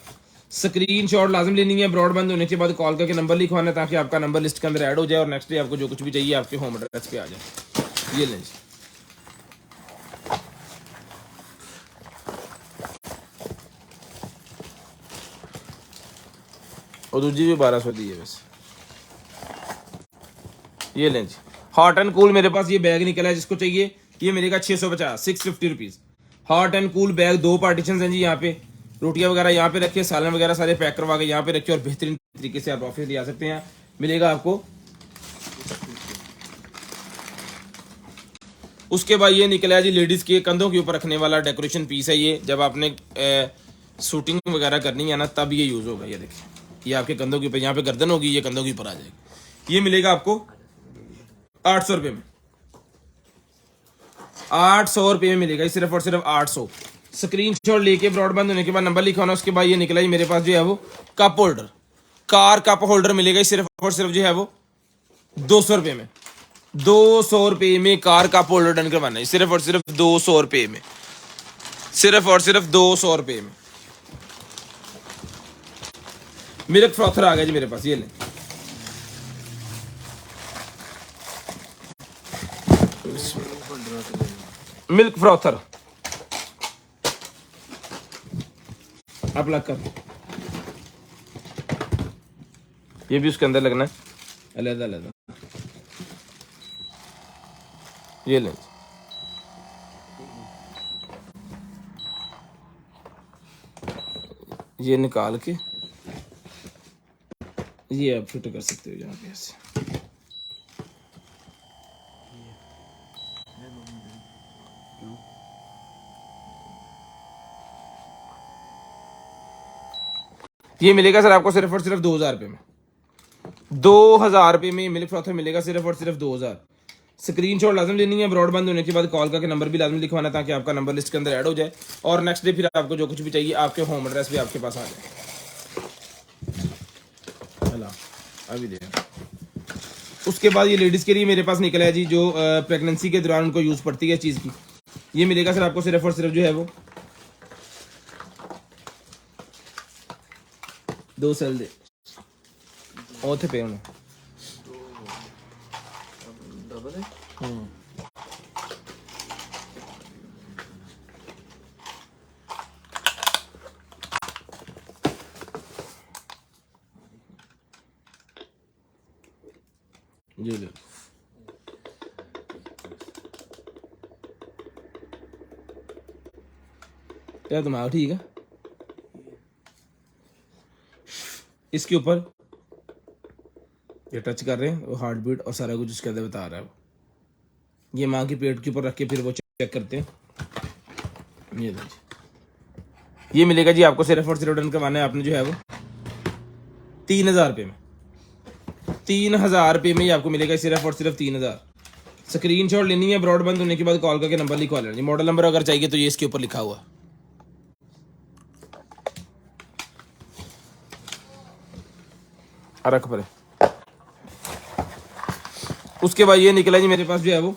स्क्रीनशॉट लाजम लेनी है, ब्रॉडबैंड होने के बाद कॉल करके नंबर लिखवाना है ताकि आपका नंबर लिस्ट के अंदर ऐड हो जाए और नेक्स्ट डे आपको जो कुछ भी चाहिए आपके होम एड्रेस पे आ जाए। ये लें जी, और दूसरी भी 1200 दी है वैसे। ये लें जी हॉट एंड कूल, मेरे पास ये बैग निकला है, जिसको चाहिए ये मिलेगा 650 650 rupees. Hot and cool bag, 2 partition हैं जी। यहाँ पे रोटियां वगैरह यहाँ पे रखिए, सालन वगैरह सारे पैक करवा के यहाँ पे रखिए और बेहतरीन तरीके से आप ऑफिस ले आ सकते हैं। मिलेगा आपको। उसके बाद ये निकला है जी लेडीज के कंधों के ऊपर रखने वाला डेकोरेशन पीस है। ये जब आपने शूटिंग वगैरह करनी है ना, तब ये यूज होगा। ये देखिए, ये आपके कंधों के ऊपर, यहाँ पे गर्दन होगी, ये कंधों के ऊपर आ जाएगी। ये मिलेगा आपको 800 रुपये में, 800 रुपये में मिलेगा, सिर्फ और सिर्फ 800। स्क्रीनशॉट लेके ब्रॉडबैंड होने के बाद नंबर लिखवाना। उसके बाद ये निकला ही मेरे पास जो है वो cup holder, car cup holder मिलेगा सिर्फ और सिर्फ जो है वो 200 रुपये में। 200 रुपये में कार कप होल्डर डन करवाना है, सिर्फ और सिर्फ 200 रुपये में, सिर्फ और सिर्फ 200 रुपये में। मिल्क फ्रॉथर आ गया जी मेरे पास, ये लें। मिल्क फ्रॉथर आप लग कर, ये भी उसके अंदर लगना है अलग अलग। ये लें, ये निकाल के ये आप फिट कर सकते हो यहाँ पे ऐसे। ये मिलेगा सर आपको सिर्फ और सिर्फ 2000 रुपये में। 2000 रुपये में मिल्क फ्रॉथर मिलेगा सिर्फ और सिर्फ 2000। स्क्रीनशॉट लाजम लेनी है, ब्रॉडबैंड होने के बाद कॉल करके नंबर भी लाजम लिखवाना ताकि आपका नंबर लिस्ट के अंदर ऐड हो जाए और नेक्स्ट डे फिर आपको जो कुछ भी चाहिए आपके होम एड्रेस भी आपके पास आ जाए। अभी देखो। उसके बाद ये लेडीज के लिए मेरे पास निकला है जी, जो प्रेगनेंसी के दौरान उनको यूज पड़ती है चीज की। ये मिलेगा सर आपको सिर्फ और सिर्फ जो है वो 2 सेल दे ओथे पे होने। डबल है। ये ले क्या तुम्हारा ठीक है। इसके ऊपर ये टच कर रहे हैं, वो हार्ट बीट और सारा कुछ उसके अंदर बता रहा है। वो ये माँ के पेट के ऊपर रख के फिर वो चेक करते हैं। ये लो जी, ये मिलेगा जी आपको सिर्फ और सिर्फ डन करवाना है आपने जो है वो 3000 रुपये में। 3000 रुपये में ये आपको मिलेगा सिर्फ और सिर्फ 3000। स्क्रीनशॉट लेनी है, ब्रॉडबैंड होने के बाद कॉल करके नंबर लिखवा लेना जी। मॉडल नंबर अगर चाहिए तो ये इसके ऊपर लिखा हुआ रख पड़े। उसके बाद ये निकला जी मेरे पास जो है वो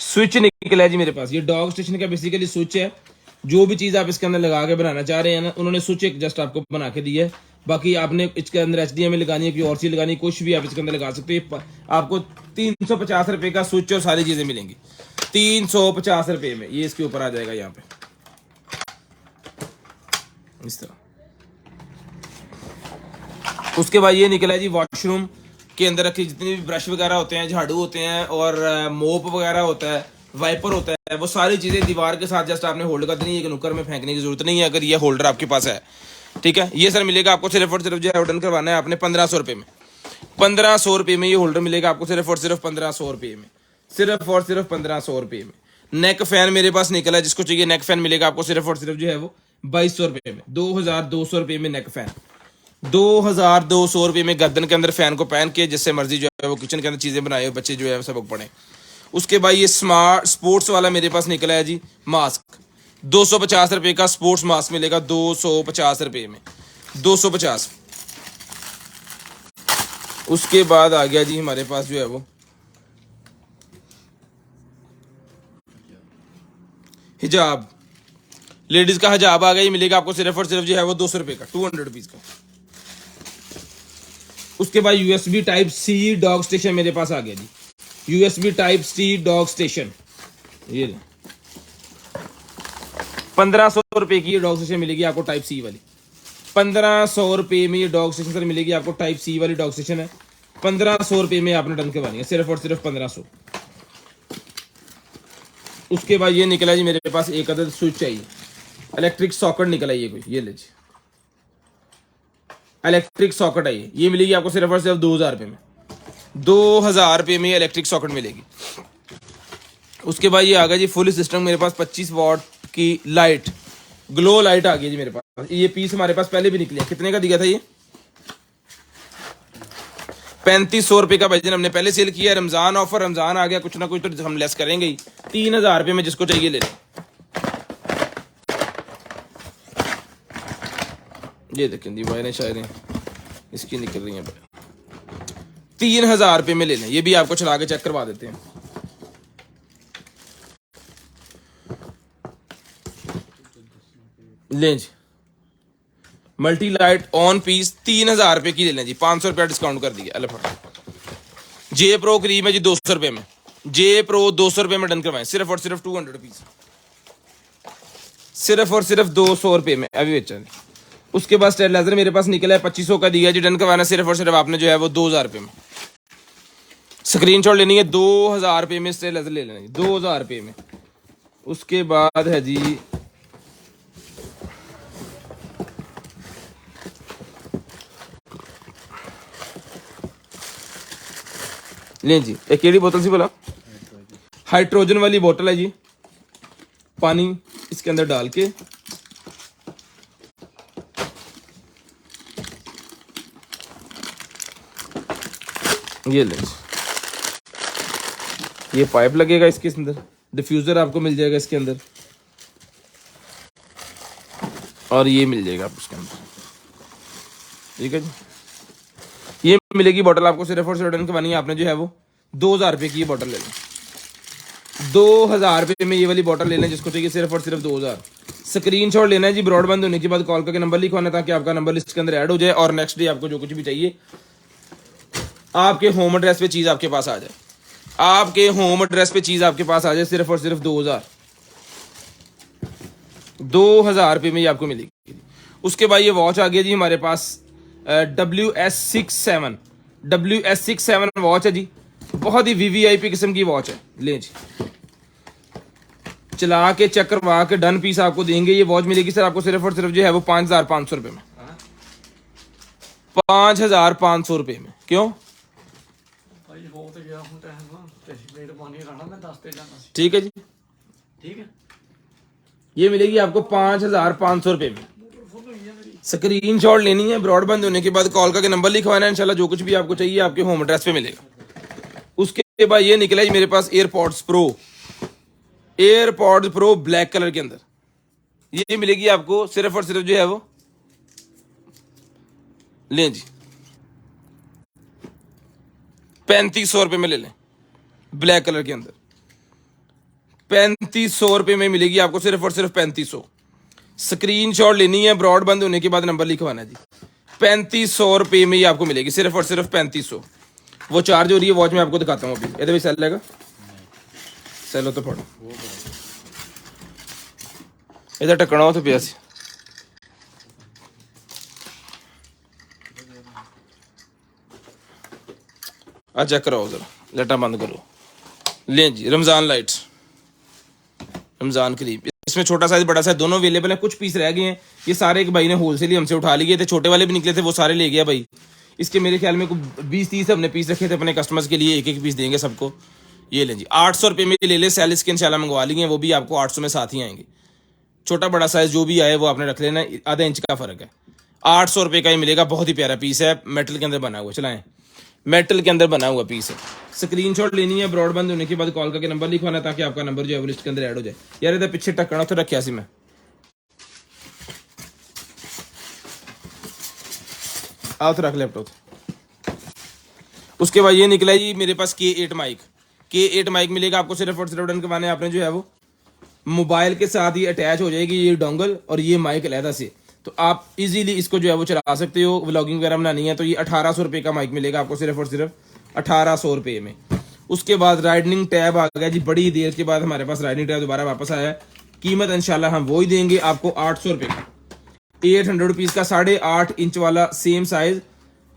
स्विच निकला है जी मेरे पास। ये डॉग स्टेशन का बेसिकली स्विच है। जो भी चीज आप इसके अंदर लगा के बनाना चाह रहे हैं ना, उन्होंने स्विच एक जस्ट आपको बना के दिया है। बाकी आपने इसके अंदर HDMI लगानी है, कोई और चीज लगानी है, कुछ भी आप इसके अंदर लगा सकते हैं। आपको 350 रुपए का स्विच और सारी चीजें मिलेंगी 350 रुपए में। ये इसके ऊपर आ जाएगा यहाँ पे इस तरह। उसके बाद ये निकला है जी वॉशरूम के अंदर रखे जितने भी ब्रश वगैरह होते हैं, झाड़ू होते हैं और मोप वगैरह होता है, वाइपर होता है, वो सारी चीजें दीवार के साथ जस्ट आपने होल्ड कर देनी है। एक नुक्कर में फेंकने की जरूरत नहीं है अगर ये होल्डर आपके पास है। ठीक है, ये सर मिलेगा आपको सिर्फ और सिर्फ जो है डन करवाना है आपने 1500 रुपये में। 1500 रुपये में ये होल्डर मिलेगा आपको सिर्फ और सिर्फ 1500 रुपये में। सिर्फ और सिर्फ 1500 रुपये में। नेक फैन मेरे पास निकला है, जिसको चाहिए नेक फैन मिलेगा आपको सिर्फ और सिर्फ जो है वो 2200 रुपये में। 2200 रुपये में नेक फैन। 2200 रुपये में गर्दन के अंदर फैन को पहन के जिससे मर्जी जो है वो किचन के अंदर चीजें बनाए, बच्चे जो है सबक पढ़े। उसके बाद ये स्मार्ट स्पोर्ट्स वाला मेरे पास निकला है जी मास्क। 250 रुपये का स्पोर्ट्स मास्क मिलेगा 250 रुपये में। 250। उसके बाद आ गया जी हमारे पास जो है वो हिजाब। लेडीज का हिजाब आ गया, ये मिलेगा आपको सिर्फ और सिर्फ जो है वो 200 रुपये का, 200 रुपीज का। उसके बाद USB type C dog station मेरे पास आ गया जी। USB type C dog station, ये 1500 रुपए की ये डॉग स्टेशन मिलेगी आपको टाइप C वाली। 1500 रुपए में ये डॉग स्टेशन सर मिलेगी आपको, टाइप C वाली डॉग स्टेशन है। 1500 रुपए में आपने डन करवानी है, सिर्फ और सिर्फ 1500। उसके बाद ये निकला जी मेरे पास एक अदद स्विच चाहिए, इलेक्ट्रिक सॉकेट निकला ये कोई, ये ले जी इलेक्ट्रिक सॉकेट है ये मिलेगी आपको सिर्फ और सिर्फ 2000 रुपये में। 2000 रुपये में इलेक्ट्रिक सॉकेट मिलेगी। उसके बाद ये आ गया जी फुल सिस्टम मेरे पास 25 वॉट की लाइट, ग्लो लाइट आ गई जी मेरे पास। ये पीस हमारे पास पहले भी निकली है। कितने का दिया था ये? 3500 रुपये का भाईजान हमने पहले सेल किया। रमजान ऑफर, रमजान आ गया, कुछ ना कुछ तो हम लेस करेंगे ही। 3000 रुपये में जिसको चाहिए ले लें। ये देखें दीवारें शायद इसकी निकल रही हैं। 3000 रुपये में ले लें, ये भी आपको चला के चेक करवा देते हैं। लें जी मल्टी लाइट ऑन पीस 3000 रुपये की ले लें जी। 500 रुपया डिस्काउंट कर दिया। अल्लाह जे प्रो क्रीम है जी 200 रुपये में। जे प्रो 200 रुपये में डन करवाएं, सिर्फ और सिर्फ 200 रुपीज, सिर्फ और सिर्फ 200 रुपये में अभी बेचा। उसके बाद स्टेबलाइजर मेरे पास निकला है 2500 का दिया जी। डन करवाना सिर्फ और सिर्फ आपने जो है वो 2000 रुपये में। स्क्रीनशॉट लेनी है, 2000 रुपये में स्टेबलाइजर ले लेना जी, 2000 रुपये में। उसके बाद है जी लें जी एक केड़ी बोतल सी बोला, हाइड्रोजन वाली बोतल है जी। पानी इसके अंदर डाल के ये ले, ये पाइप लगेगा इसके अंदर, डिफ्यूजर आपको मिल जाएगा इसके अंदर, और ये मिल जाएगा आपको इसके अंदर। ठीक है जी। ये मिलेगी बॉटल आपको सिर्फ और सिर्फ डन करवानी है आपने जो है वो 2000 रुपये की ये बॉटल ले लें। 2000 रुपये में ये वाली बॉटल ले लें जिसको चाहिए सिर्फ और सिर्फ 2000। स्क्रीनशॉट लेना है जी, ब्रॉडबैंड होने के बाद कॉल करके नंबर लिखवाना ताकि आपका नंबर लिस्ट के अंदर ऐड हो जाए और नेक्स्ट डे आपको जो कुछ भी चाहिए आपके होम एड्रेस पे चीज़ आपके पास आ जाए। आपके होम एड्रेस पे चीज़ आपके पास आ जाए सिर्फ और सिर्फ 2000 रुपये में ये आपको मिलेगी। उसके बाद ये वॉच आ गया जी हमारे पास WS67 वॉच है जी, बहुत ही VVIP किस्म की वॉच है। ले जी, चला के चेक करवा के डन पीस आपको देंगे। ये वॉच मिलेगी सर आपको सिर्फ और सिर्फ जो है वो 5500 रुपये में। 5500 रुपये में। क्यों? ठीक है जी, ठीक है। ये मिलेगी आपको 5500 रुपये में। स्क्रीनशॉट लेनी है, ब्रॉडबैंड होने के बाद कॉल करके नंबर लिखवाना है, इंशाल्लाह जो कुछ भी आपको चाहिए आपके होम एड्रेस पे मिलेगा। उसके बाद ये निकला जी मेरे पास एयरपॉड्स प्रो ब्लैक कलर के अंदर। ये मिलेगी आपको सिर्फ और सिर्फ जो है वो लें जी 3500 रुपये में ले लें, ब्लैक कलर के अंदर 3500 रुपये में मिलेगी आपको सिर्फ और सिर्फ 3500। स्क्रीनशॉट लेनी है, ब्रॉडबैंड होने के बाद नंबर लिखवाना है जी। 3500 रुपये में ये आपको मिलेगी सिर्फ और सिर्फ 3500। वो चार्ज हो रही है वॉच में आपको दिखाता हूँ अभी। ये भी सेल लेगा, सेल हो तो पड़ो इधर टकना हो तो पिया सी। चेक कराओ जरा, लाइटा बंद करो। लें जी रमजान लाइट्स, रमजान क्रीम, इसमें छोटा साइज बड़ा साइज दोनों अवेलेबल है। कुछ पीस रह गए हैं, ये सारे एक भाई ने होलसेल ही हमसे उठा लिए थे, छोटे वाले भी निकले थे वो सारे ले गया भाई। इसके मेरे ख्याल में 20-30 हमने पीस रखे थे अपने कस्टमर्स के लिए, एक एक पीस देंगे सबको। ये लें जी 800 रुपये में ले ले, सेल इसके इंशाल्लाह मंगवा लेंगे, वो भी आपको 800 में साथ ही आएंगे। छोटा बड़ा साइज जो भी आए वो आपने रख लेना, आधा इंच का फर्क है। 800 रुपये का ही मिलेगा, बहुत ही प्यारा पीस है, मेटल के अंदर बना हुआ, चलाएं मेटल के अंदर बना हुआ पीस है। स्क्रीनशॉट लेनी है, ब्रॉडबैंड होने के बाद कॉल करके नंबर लिखवाना ताकि आपका नंबर जो है लिस्ट के अंदर ऐड हो जाए। यार इधर पीछे टक्कना तो रखा सी मैं, आओ तो रख लैपटॉप। उसके बाद ये निकला जी मेरे पास K8 माइक मिलेगा आपको सिर्फ और सिर्फ डन करवाने आपने जो है वो मोबाइल के साथ ही अटैच हो जाएगी ये डोंगल और ये माइक अलहदा से, तो आप इजीली इसको जो है वो चला सकते हो। व्लॉगिंग वगैरह बनानी है तो ये 1800 रुपये का माइक मिलेगा आपको सिर्फ और सिर्फ 1800 रुपये में। उसके बाद राइडनिंग टैब आ गया जी, बड़ी देर के बाद हमारे पास राइडनिंग टैब दोबारा वापस आया है। कीमत इंशाल्लाह हम वो ही देंगे आपको 800 रुपये का, 800 रुपीज़ का 8.5 इंच वाला सेम साइज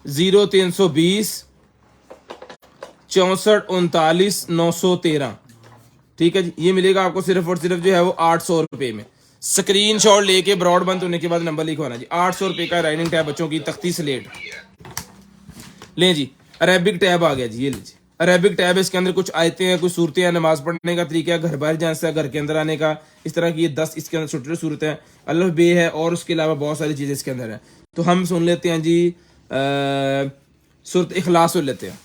0320 64 39 913। ठीक है जी, ये मिलेगा आपको सिर्फ और सिर्फ जो है वो 800 रुपये में। स्क्रीनशॉट लेके ब्रॉडबैंड होने के बाद नंबर लिखवाना जी। 800 रुपये का राइडिंग टैब बच्चों की तख्ती स्लेट लें जी। अरेबिक टैब आ गया जी, ये लीजिए अरेबिक टैब है, इसके अंदर कुछ आयतें हैं, कुछ सूरतें हैं, नमाज पढ़ने का तरीका है, घर बाहर जाने से घर के अंदर आने का, इस तरह की ये 10 इसके अंदर छोटे छोटे सूरतें हैं, अल्लाह बे है और उसके अलावा बहुत सारी चीज़ें इसके अंदर है। तो हम सुन लेते हैं जी सूरत इखलास सुन लेते हैं।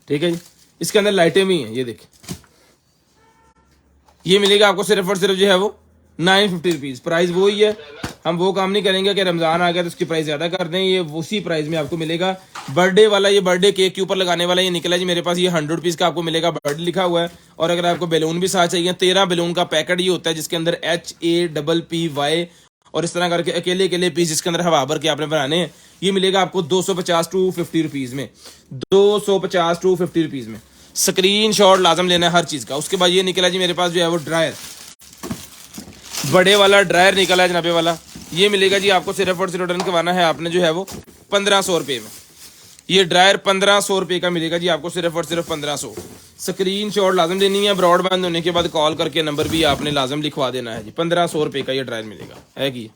ठीक है जी, इसके अंदर लाइटें भी हैं, ये देखिए ये मिलेगा आपको सिर्फ और सिर्फ जो है वो 950 रुपीज़। प्राइस वो ही है, हम वो काम नहीं करेंगे कि रमज़ान आ गया तो उसकी प्राइस ज़्यादा कर दें, ये उसी प्राइस में आपको मिलेगा। बर्थडे वाला, ये बर्थडे केक के ऊपर लगाने वाला ये निकला जी मेरे पास, ये 100 रुपीज़ का आपको मिलेगा, बर्थडे लिखा हुआ है। और अगर आपको बैलून भी साथ चाहिए, 13 बैलून का पैकेट ये होता है जिसके अंदर HAPPY और इस तरह करके अकेले अकेले पीस इसके अंदर हवा भर के आपने बनाने हैं। ये मिलेगा आपको 250 टू 50 रुपीज़ में, 250 टू 50 रुपीज़ में। स्क्रीनशॉट लाजम लेना है हर चीज़ का। उसके बाद ये निकला जी मेरे पास जो है वो ड्रायर, बड़े वाला ड्रायर निकला है जनाबे वाला, ये मिलेगा जी आपको सिर्फ और सिर्फ डन करवाना है आपने जो है वो 1500 रुपये में। ये ड्रायर 1500 रुपये का मिलेगा जी आपको सिर्फ और सिर्फ 1500। स्क्रीनशॉट लाजम देनी है, ब्रॉडबैंड होने के बाद कॉल करके नंबर भी आपने लाजम लिखवा देना है जी। 1500 रुपये का ये ड्रायर मिलेगा है कि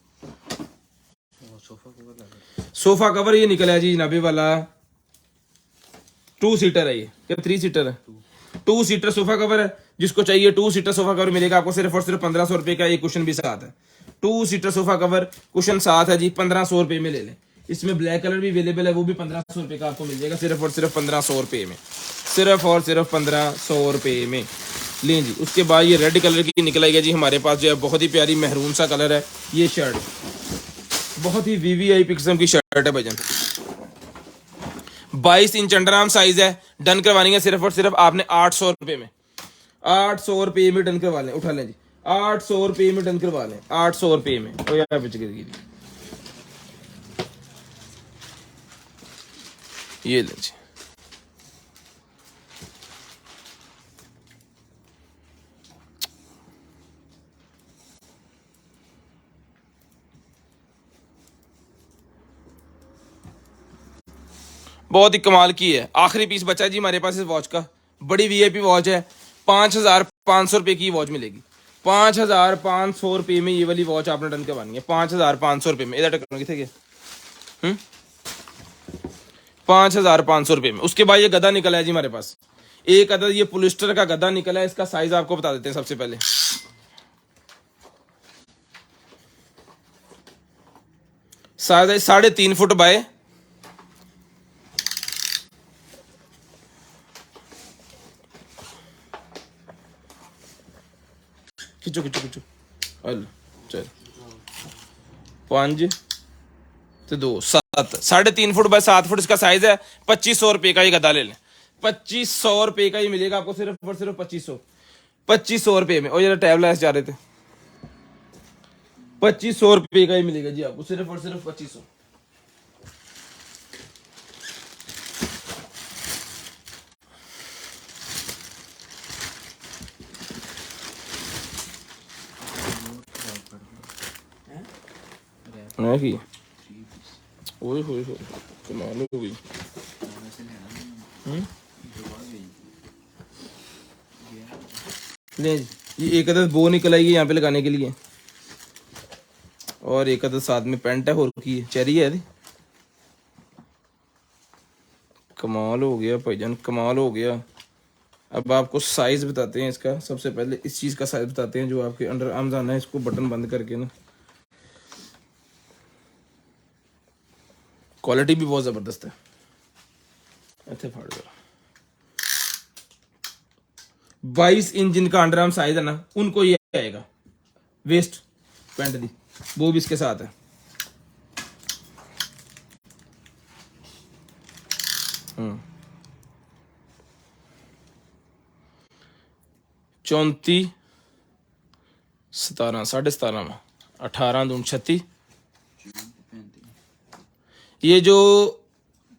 सोफा कवर ये निकला है जी जनाबे वाला, 2 सीटर है, ये क्या 3 सीटर है, 2 सीटर सोफा कवर है। जिसको चाहिए 2 सीटर सोफा कवर मिलेगा आपको सिर्फ और सिर्फ 1500 रुपये का। एक कुशन भी साथ है, 2 सीटर सोफा कवर कुशन साथ है जी, 1500 रुपये में ले लें। इसमें ब्लैक कलर भी अवेलेबल है, वो भी 1500 रुपये का आपको मिल जाएगा, सिर्फ और सिर्फ 1500 रुपये में, सिर्फ और सिर्फ 1500 रुपये में लें जी। उसके बाद ये रेड कलर की निकल आएगी जी हमारे पास, जो है बहुत ही प्यारी महरून सा कलर है। ये शर्ट बहुत ही वीवीआईपी किस्म की शर्ट है भाईजान, 22 इंच अंडरआर्म साइज है। डन करवानी सिर्फ और सिर्फ आपने 800 रुपये में, 800 रुपये में डन करवा लें। उठा लें जी, 800 रुपये में डन करवा लें, 800 रुपये में। ओ यार बच गई, ये लें जी। बहुत ही कमाल की है। आखिरी पीस बचा है जी हमारे पास इस वॉच का, बड़ी वीआईपी वॉच है। 5500 रुपये की वॉच मिलेगी, 5500 रुपये में ये वाली वॉच आपने डन करवानी है, 5500 रुपये में। इधर टक्कर कितने के 5500 रुपये में। उसके बाद ये गदा निकला है जी हमारे पास, एक अदद ये पोलिस्टर का गदा निकला है। इसका साइज आपको बता देते हैं सबसे पहले। साइज है 3.5 फुट बाय 5 तो 2 7 3.5 फुट बाय 7 फुट इसका साइज है। 2500 रुपये का ये गदा ले लें, 2500 रुपये का ही मिलेगा आपको, सिर्फ और सिर्फ 2500 रुपये में। और ये टैब लाइस जा रहे थे, 2500 रुपये का ही मिलेगा जी आपको, सिर्फ और सिर्फ 2500। की ओए होए होए कमाल हो गई। ले ये एक अदद बो निकल आएगी यहाँ पे लगाने के लिए, और एक अदद साथ में पेंट है और की चेरी है। कमाल हो गया भाईजान, कमाल हो गया। अब आपको साइज बताते हैं इसका। सबसे पहले इस चीज का साइज बताते हैं जो आपके अंडर आर्म्स आना है। इसको बटन बंद करके ना, क्वालिटी भी बहुत जबरदस्त है। ऐसे फाड़ दो। 22 इंच जिनका अंडर आर्म साइज है ना, उनको ये आएगा वेस्ट पैंट दी, वो भी इसके साथ है। 34 17 17.5 18 दून 36। ये जो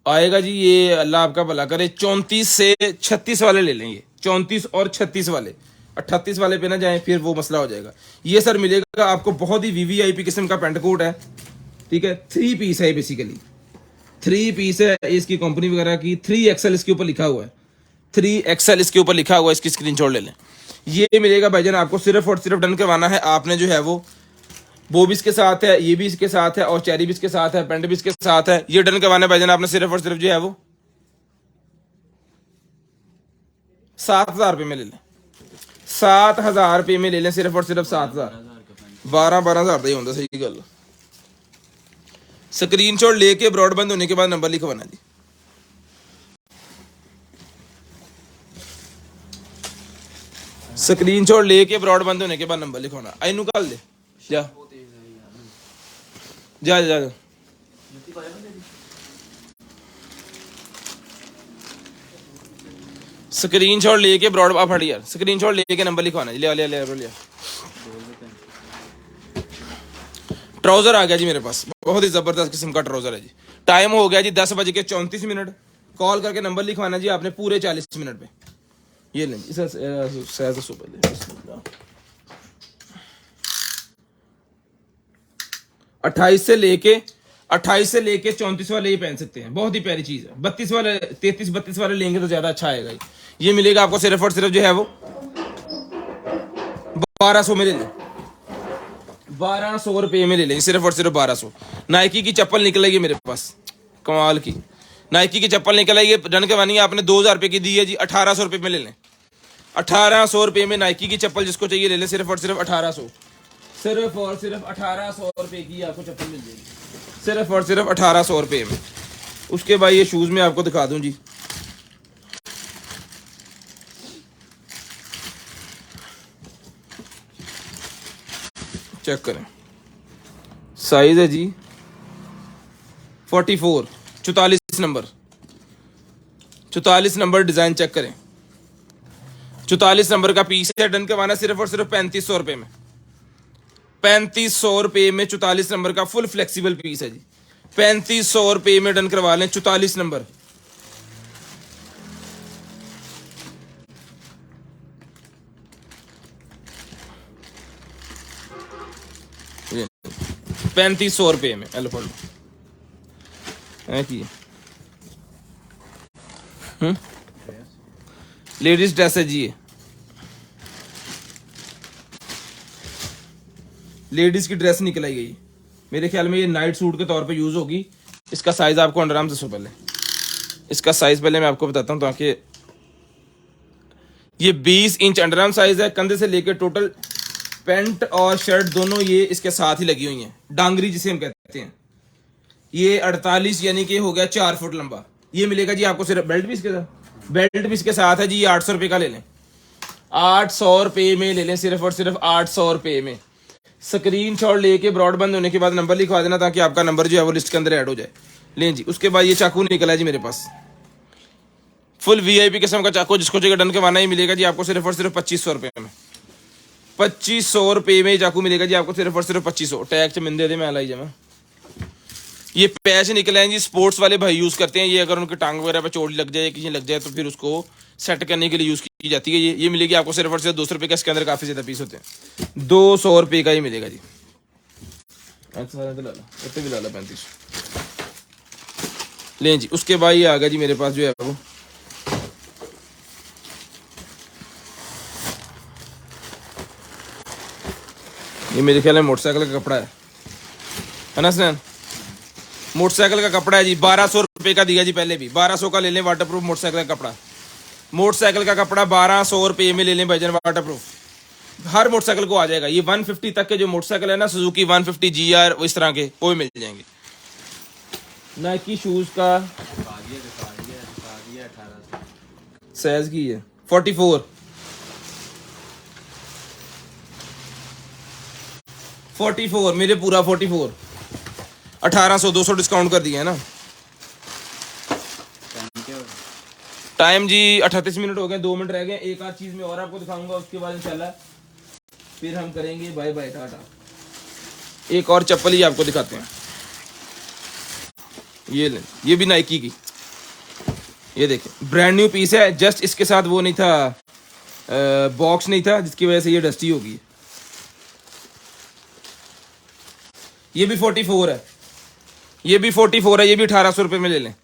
आएगा जी, ये अल्लाह आपका भला करे, 34 से 36 वाले ले लेंगे। 34 और 36 वाले, 38 वाले पे ना जाएं, फिर वो मसला हो जाएगा। ये सर मिलेगा आपको, बहुत ही वीवीआईपी किस्म का पेंट कोट है, ठीक है। 3 पीस है बेसिकली, 3 पीस है। इसकी कंपनी वगैरह की 3XL इसके ऊपर लिखा हुआ है, 3XL इसके ऊपर लिखा हुआ है। इसकी स्क्रीनशॉट ले लें। ये मिलेगा भाईजान आपको, सिर्फ और सिर्फ डन करवाना है आपने जो है वो भी इसके साथ है, ये भी इसके साथ है, और चेरी भी इसके साथ है, पेंट भी इसके साथ है। ये डन करवाना है भाईजान आपने, सिर्फ और सिर्फ जो है वो 7000 रुपये में ले लें, 7000 रुपये में ले लें, सिर्फ और सिर्फ 7000। 12,000 का ही होता, सही गल। स्क्रीनशॉट लेके ब्रॉडबैंड होने के बाद नंबर लिखवाना जी। स्क्रीनशॉट लेके ब्रॉडबैंड होने के बाद नंबर लिखवाना। आई निकाल दे जा जा जा, जा। स्क्रीनशॉट लेके ब्रॉड फट यार, स्क्रीनशॉट लेके नंबर लिखवाना जी। लिया ट्राउजर आ गया जी मेरे पास, बहुत ही जबरदस्त किस्म का ट्राउजर है जी। टाइम हो गया जी 10:34। कॉल करके नंबर लिखवाना जी आपने पूरे 40 मिनट में। ये लें इसे सुबह 28 से लेके 34 वाले ये पहन सकते हैं, बहुत ही प्यारी चीज है। 32 वाले 32 वाले लेंगे तो ज्यादा अच्छा आएगा। ये मिलेगा आपको सिर्फ और सिर्फ जो है वो 1200 में ले लें, 1200 रुपये में ले लें, सिर्फ और सिर्फ 1200। नाइकी की चप्पल निकलेगी मेरे पास, कमाल की नाइकी की चप्पल निकलेगी। डन करवानी है आपने, 2000 रुपये की दी है जी, 1800 रुपये में ले लें। 1800 रुपये में नाइकी की चप्पल जिसको चाहिए ले लें, सिर्फ और सिर्फ 1800। सिर्फ और सिर्फ 1800 रुपए की आपको चप्पल मिल जाएगी, सिर्फ और सिर्फ 1800 रुपए में। उसके बाद ये शूज में आपको दिखा दूं जी, चेक करें, साइज है जी 44, 44 नंबर, 44 नंबर डिजाइन चेक करें, 44 नंबर का पीस है। डन करवाना सिर्फ और सिर्फ 3500 रुपए में, 3500 रुपए में 44 नंबर का फुल फ्लेक्सिबल पीस है जी, 3500 रुपए में डन करवा लें 44 नंबर। ये 3500 रुपए में एलोफोल्ड है कि लेडीज ड्रेस है जी, ये लेडीज की ड्रेस निकल आई गई, मेरे ख्याल में ये नाइट सूट के तौर पे यूज होगी। इसका साइज आपको अंडरआर्म से पहले, इसका साइज पहले मैं आपको बताता हूँ ताकि ये 20 इंच अंडरआर्म साइज है, कंधे से लेकर टोटल पैंट और शर्ट दोनों ये इसके साथ ही लगी हुई हैं, डांगरी जिसे हम कहते हैं। ये 48 यानी कि हो गया 4 फुट लंबा। ये मिलेगा जी आपको सिर्फ बेल्ट भी इसके साथ, बेल्ट भी इसके साथ है जी। ये 800 रुपये का ले लें, 800 रुपये में ले लें, सिर्फ और सिर्फ 800 रुपये में। स्क्रीनशॉट लेके ब्रॉडबैंड होने के बाद नंबर लिखवा देना ताकि आपका नंबर जो है वो लिस्ट के अंदर ऐड हो जाए। लें जी, उसके बाद ये चाकू निकला है जी मेरे पास, फुल वीआईपी किस्म का चाकू, जिसको जगह डन करवाना ही मिलेगा जी आपको सिर्फ और सिर्फ 2500 रुपये में। 2500 रुपये में चाकू मिलेगा जी आपको सिर्फ और सिर्फ 2500। टैग च मिंदे दे मैं लाई जमा। ये पैच निकले हैं जी, स्पोर्ट्स वाले भाई यूज करते हैं ये, अगर उनके टांग वगैरह पे चोट लग जाए, किसी लग जाए तो फिर उसको सेट करने के लिए यूज की जाती है। ये मिलेगी आपको सिर्फ और सिर्फ 200 रुपये का, इसके अंदर काफी ज्यादा पीस होते हैं। 200 रुपये का ही मिलेगा जी। अच्छा भी ला ला 3500। लें जी, उसके बाद ये आ गया जी मेरे पास जो है वो ये मेरे ख्याल में मोटरसाइकिल का कपड़ा है ना सर, मोटरसाइकिल का कपड़ा है जी। 1200 रुपये का दिया जी, पहले भी 1200 का ले लें वाटरप्रूफ मोटरसाइकिल का कपड़ा। मोटरसाइकिल का कपड़ा 1200 रुपये में ले लें भाईजान, वाटरप्रूफ हर मोटरसाइकिल को आ जाएगा। ये 150 तक के जो मोटरसाइकिल है ना, सुजुकी 150 GR इस तरह के वो मिल जाएंगे। नाइकी शूज का साइज की है 44, 44 मेरे पूरा 44, 1800, 200 डिस्काउंट कर दिया है ना। टाइम जी 38 मिनट हो गए, 2 मिनट रह गए। एक आध चीज में और आपको दिखाऊंगा, उसके बाद इंशाल्लाह फिर हम करेंगे बाय बाय टाटा। एक और चप्पल ही आपको दिखाते हैं, ये ले, ये भी नाइकी की, ये देखिए ब्रांड न्यू पीस है। जस्ट इसके साथ वो नहीं था, बॉक्स नहीं था, जिसकी वजह से ये डस्टी होगी। ये भी 44 है, ये भी 44 है, ये भी 1800 रुपये में ले लें।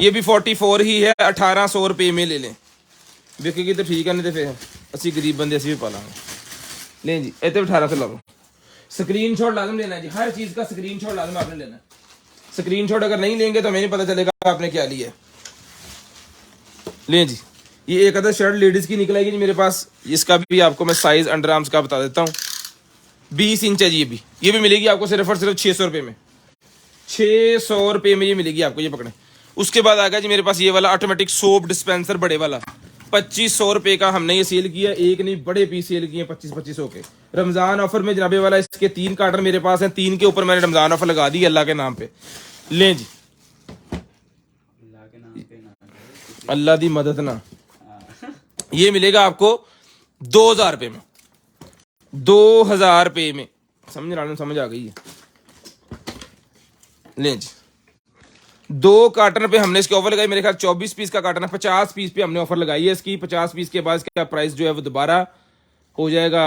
ये भी 44 ही है, 1800 रुपये में ले लें। बिकेगी तो ठीक है, नहीं तो फिर असि गरीब बंदे असि भी पालांगे। लें जी, इतने 1800 ला लो। स्क्रीनशॉट लाजम लेना है जी, हर चीज़ का स्क्रीनशॉट लाजम आपने लेना है। स्क्रीनशॉट अगर नहीं लेंगे तो हमें नहीं पता चलेगा आपने क्या लिया है। लें जी, ये एक अदर शर्ट लेडीज़ की निकलेगी जी मेरे पास। इसका भी आपको मैं साइज़ अंडर आर्म्स का बता देता हूँ, 20 इंच है जी। ये भी मिलेगी आपको सिर्फ और सिर्फ 600 रुपये में, 600 रुपये में ये मिलेगी आपको। ये पकड़े। उसके बाद आ गया जी मेरे पास ये वाला ऑटोमेटिक सोप डिस्पेंसर बड़े वाला, 2500 रुपये का हमने ये सेल किया। एक नहीं, बड़े पीस सेल किए 2500 के रमज़ान ऑफर में जनाबे वाला। इसके 3 कार्टन मेरे पास हैं, 3 के ऊपर मैंने रमज़ान ऑफर लगा दी अल्लाह के नाम पे। लें जी, अल्लाह दी मदद ना, ये मिलेगा आपको 2000 रुपये में, 2000 रुपये में। समझ आ गई है। लें जी, 2 कार्टन पे हमने इसके ऑफर लगाई, मेरे ख्याल 24 पीस का कार्टन है, 50 पीस पे हमने ऑफर लगाई है इसकी। 50 पीस के बाद इसका प्राइस जो है वो दोबारा हो जाएगा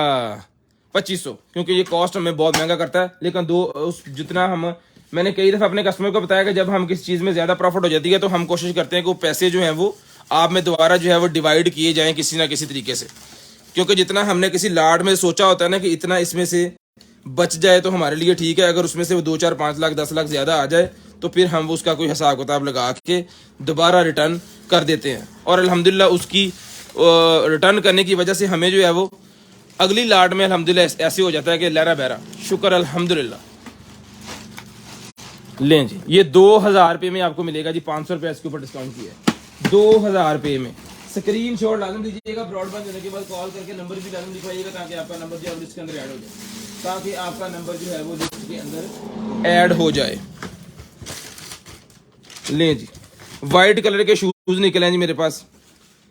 2500, क्योंकि ये कॉस्ट हमें बहुत महंगा करता है। लेकिन जितना मैंने कई दफ़ा अपने कस्टमर को बताया कि जब हम किसी चीज़ में ज़्यादा प्रॉफिट हो जाती है तो हम कोशिश करते हैं कि वो पैसे जो हैं वो आप में दोबारा जो है वो डिवाइड किए जाएँ किसी ना किसी तरीके से। क्योंकि जितना हमने किसी लाट में सोचा होता है ना कि इतना इसमें से बच जाए तो हमारे लिए ठीक है, अगर उसमें से वो 2, 4, 5 लाख 10 लाख ज़्यादा आ जाए तो फिर हम उसका कोई हिसाब किताब लगा के दोबारा रिटर्न कर देते हैं। और अल्हम्दुलिल्लाह उसकी रिटर्न करने की वजह से हमें जो है वो अगली लाट में अल्हम्दुलिल्लाह ऐसे हो जाता है कि लहरा बहरा। शुक्र अल्हम्दुलिल्लाह। लें जी, ये 2000 रुपये में आपको मिलेगा जी। 500 रुपये इसके ऊपर डिस्काउंट किया है 2000 रुपये में। स्क्रीन शॉट लाजम दीजिएगा, ब्रॉडबैंड देने के बाद कॉल करके नंबर भी लाजम लिखवाइएगा ताकि आपका नंबर जो है लिस्ट के अंदर ऐड हो जाए, ताकि आपका नंबर जो है वो लिस्ट के अंदर ऐड हो जाए। लें जी, वाइट कलर के शूज निकले हैं जी मेरे पास।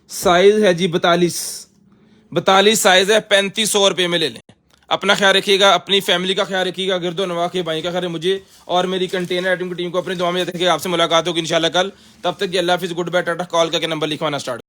साइज है जी 42 साइज है। 3500 रुपये में ले लें। अपना ख्याल रखिएगा, अपनी फैमिली का ख्याल रखिएगा, गिरदो नवा के भाई का ख्याल मुझे और मेरी कंटेनर आइटम की टीम को अपनी दुआ में। आपसे मुलाकात होगी इंशाल्लाह कल। तब तक जी अल्लाह हाफिज़, गुड बाय, टाटा। कॉल करके नंबर लिखवाना स्टार्ट।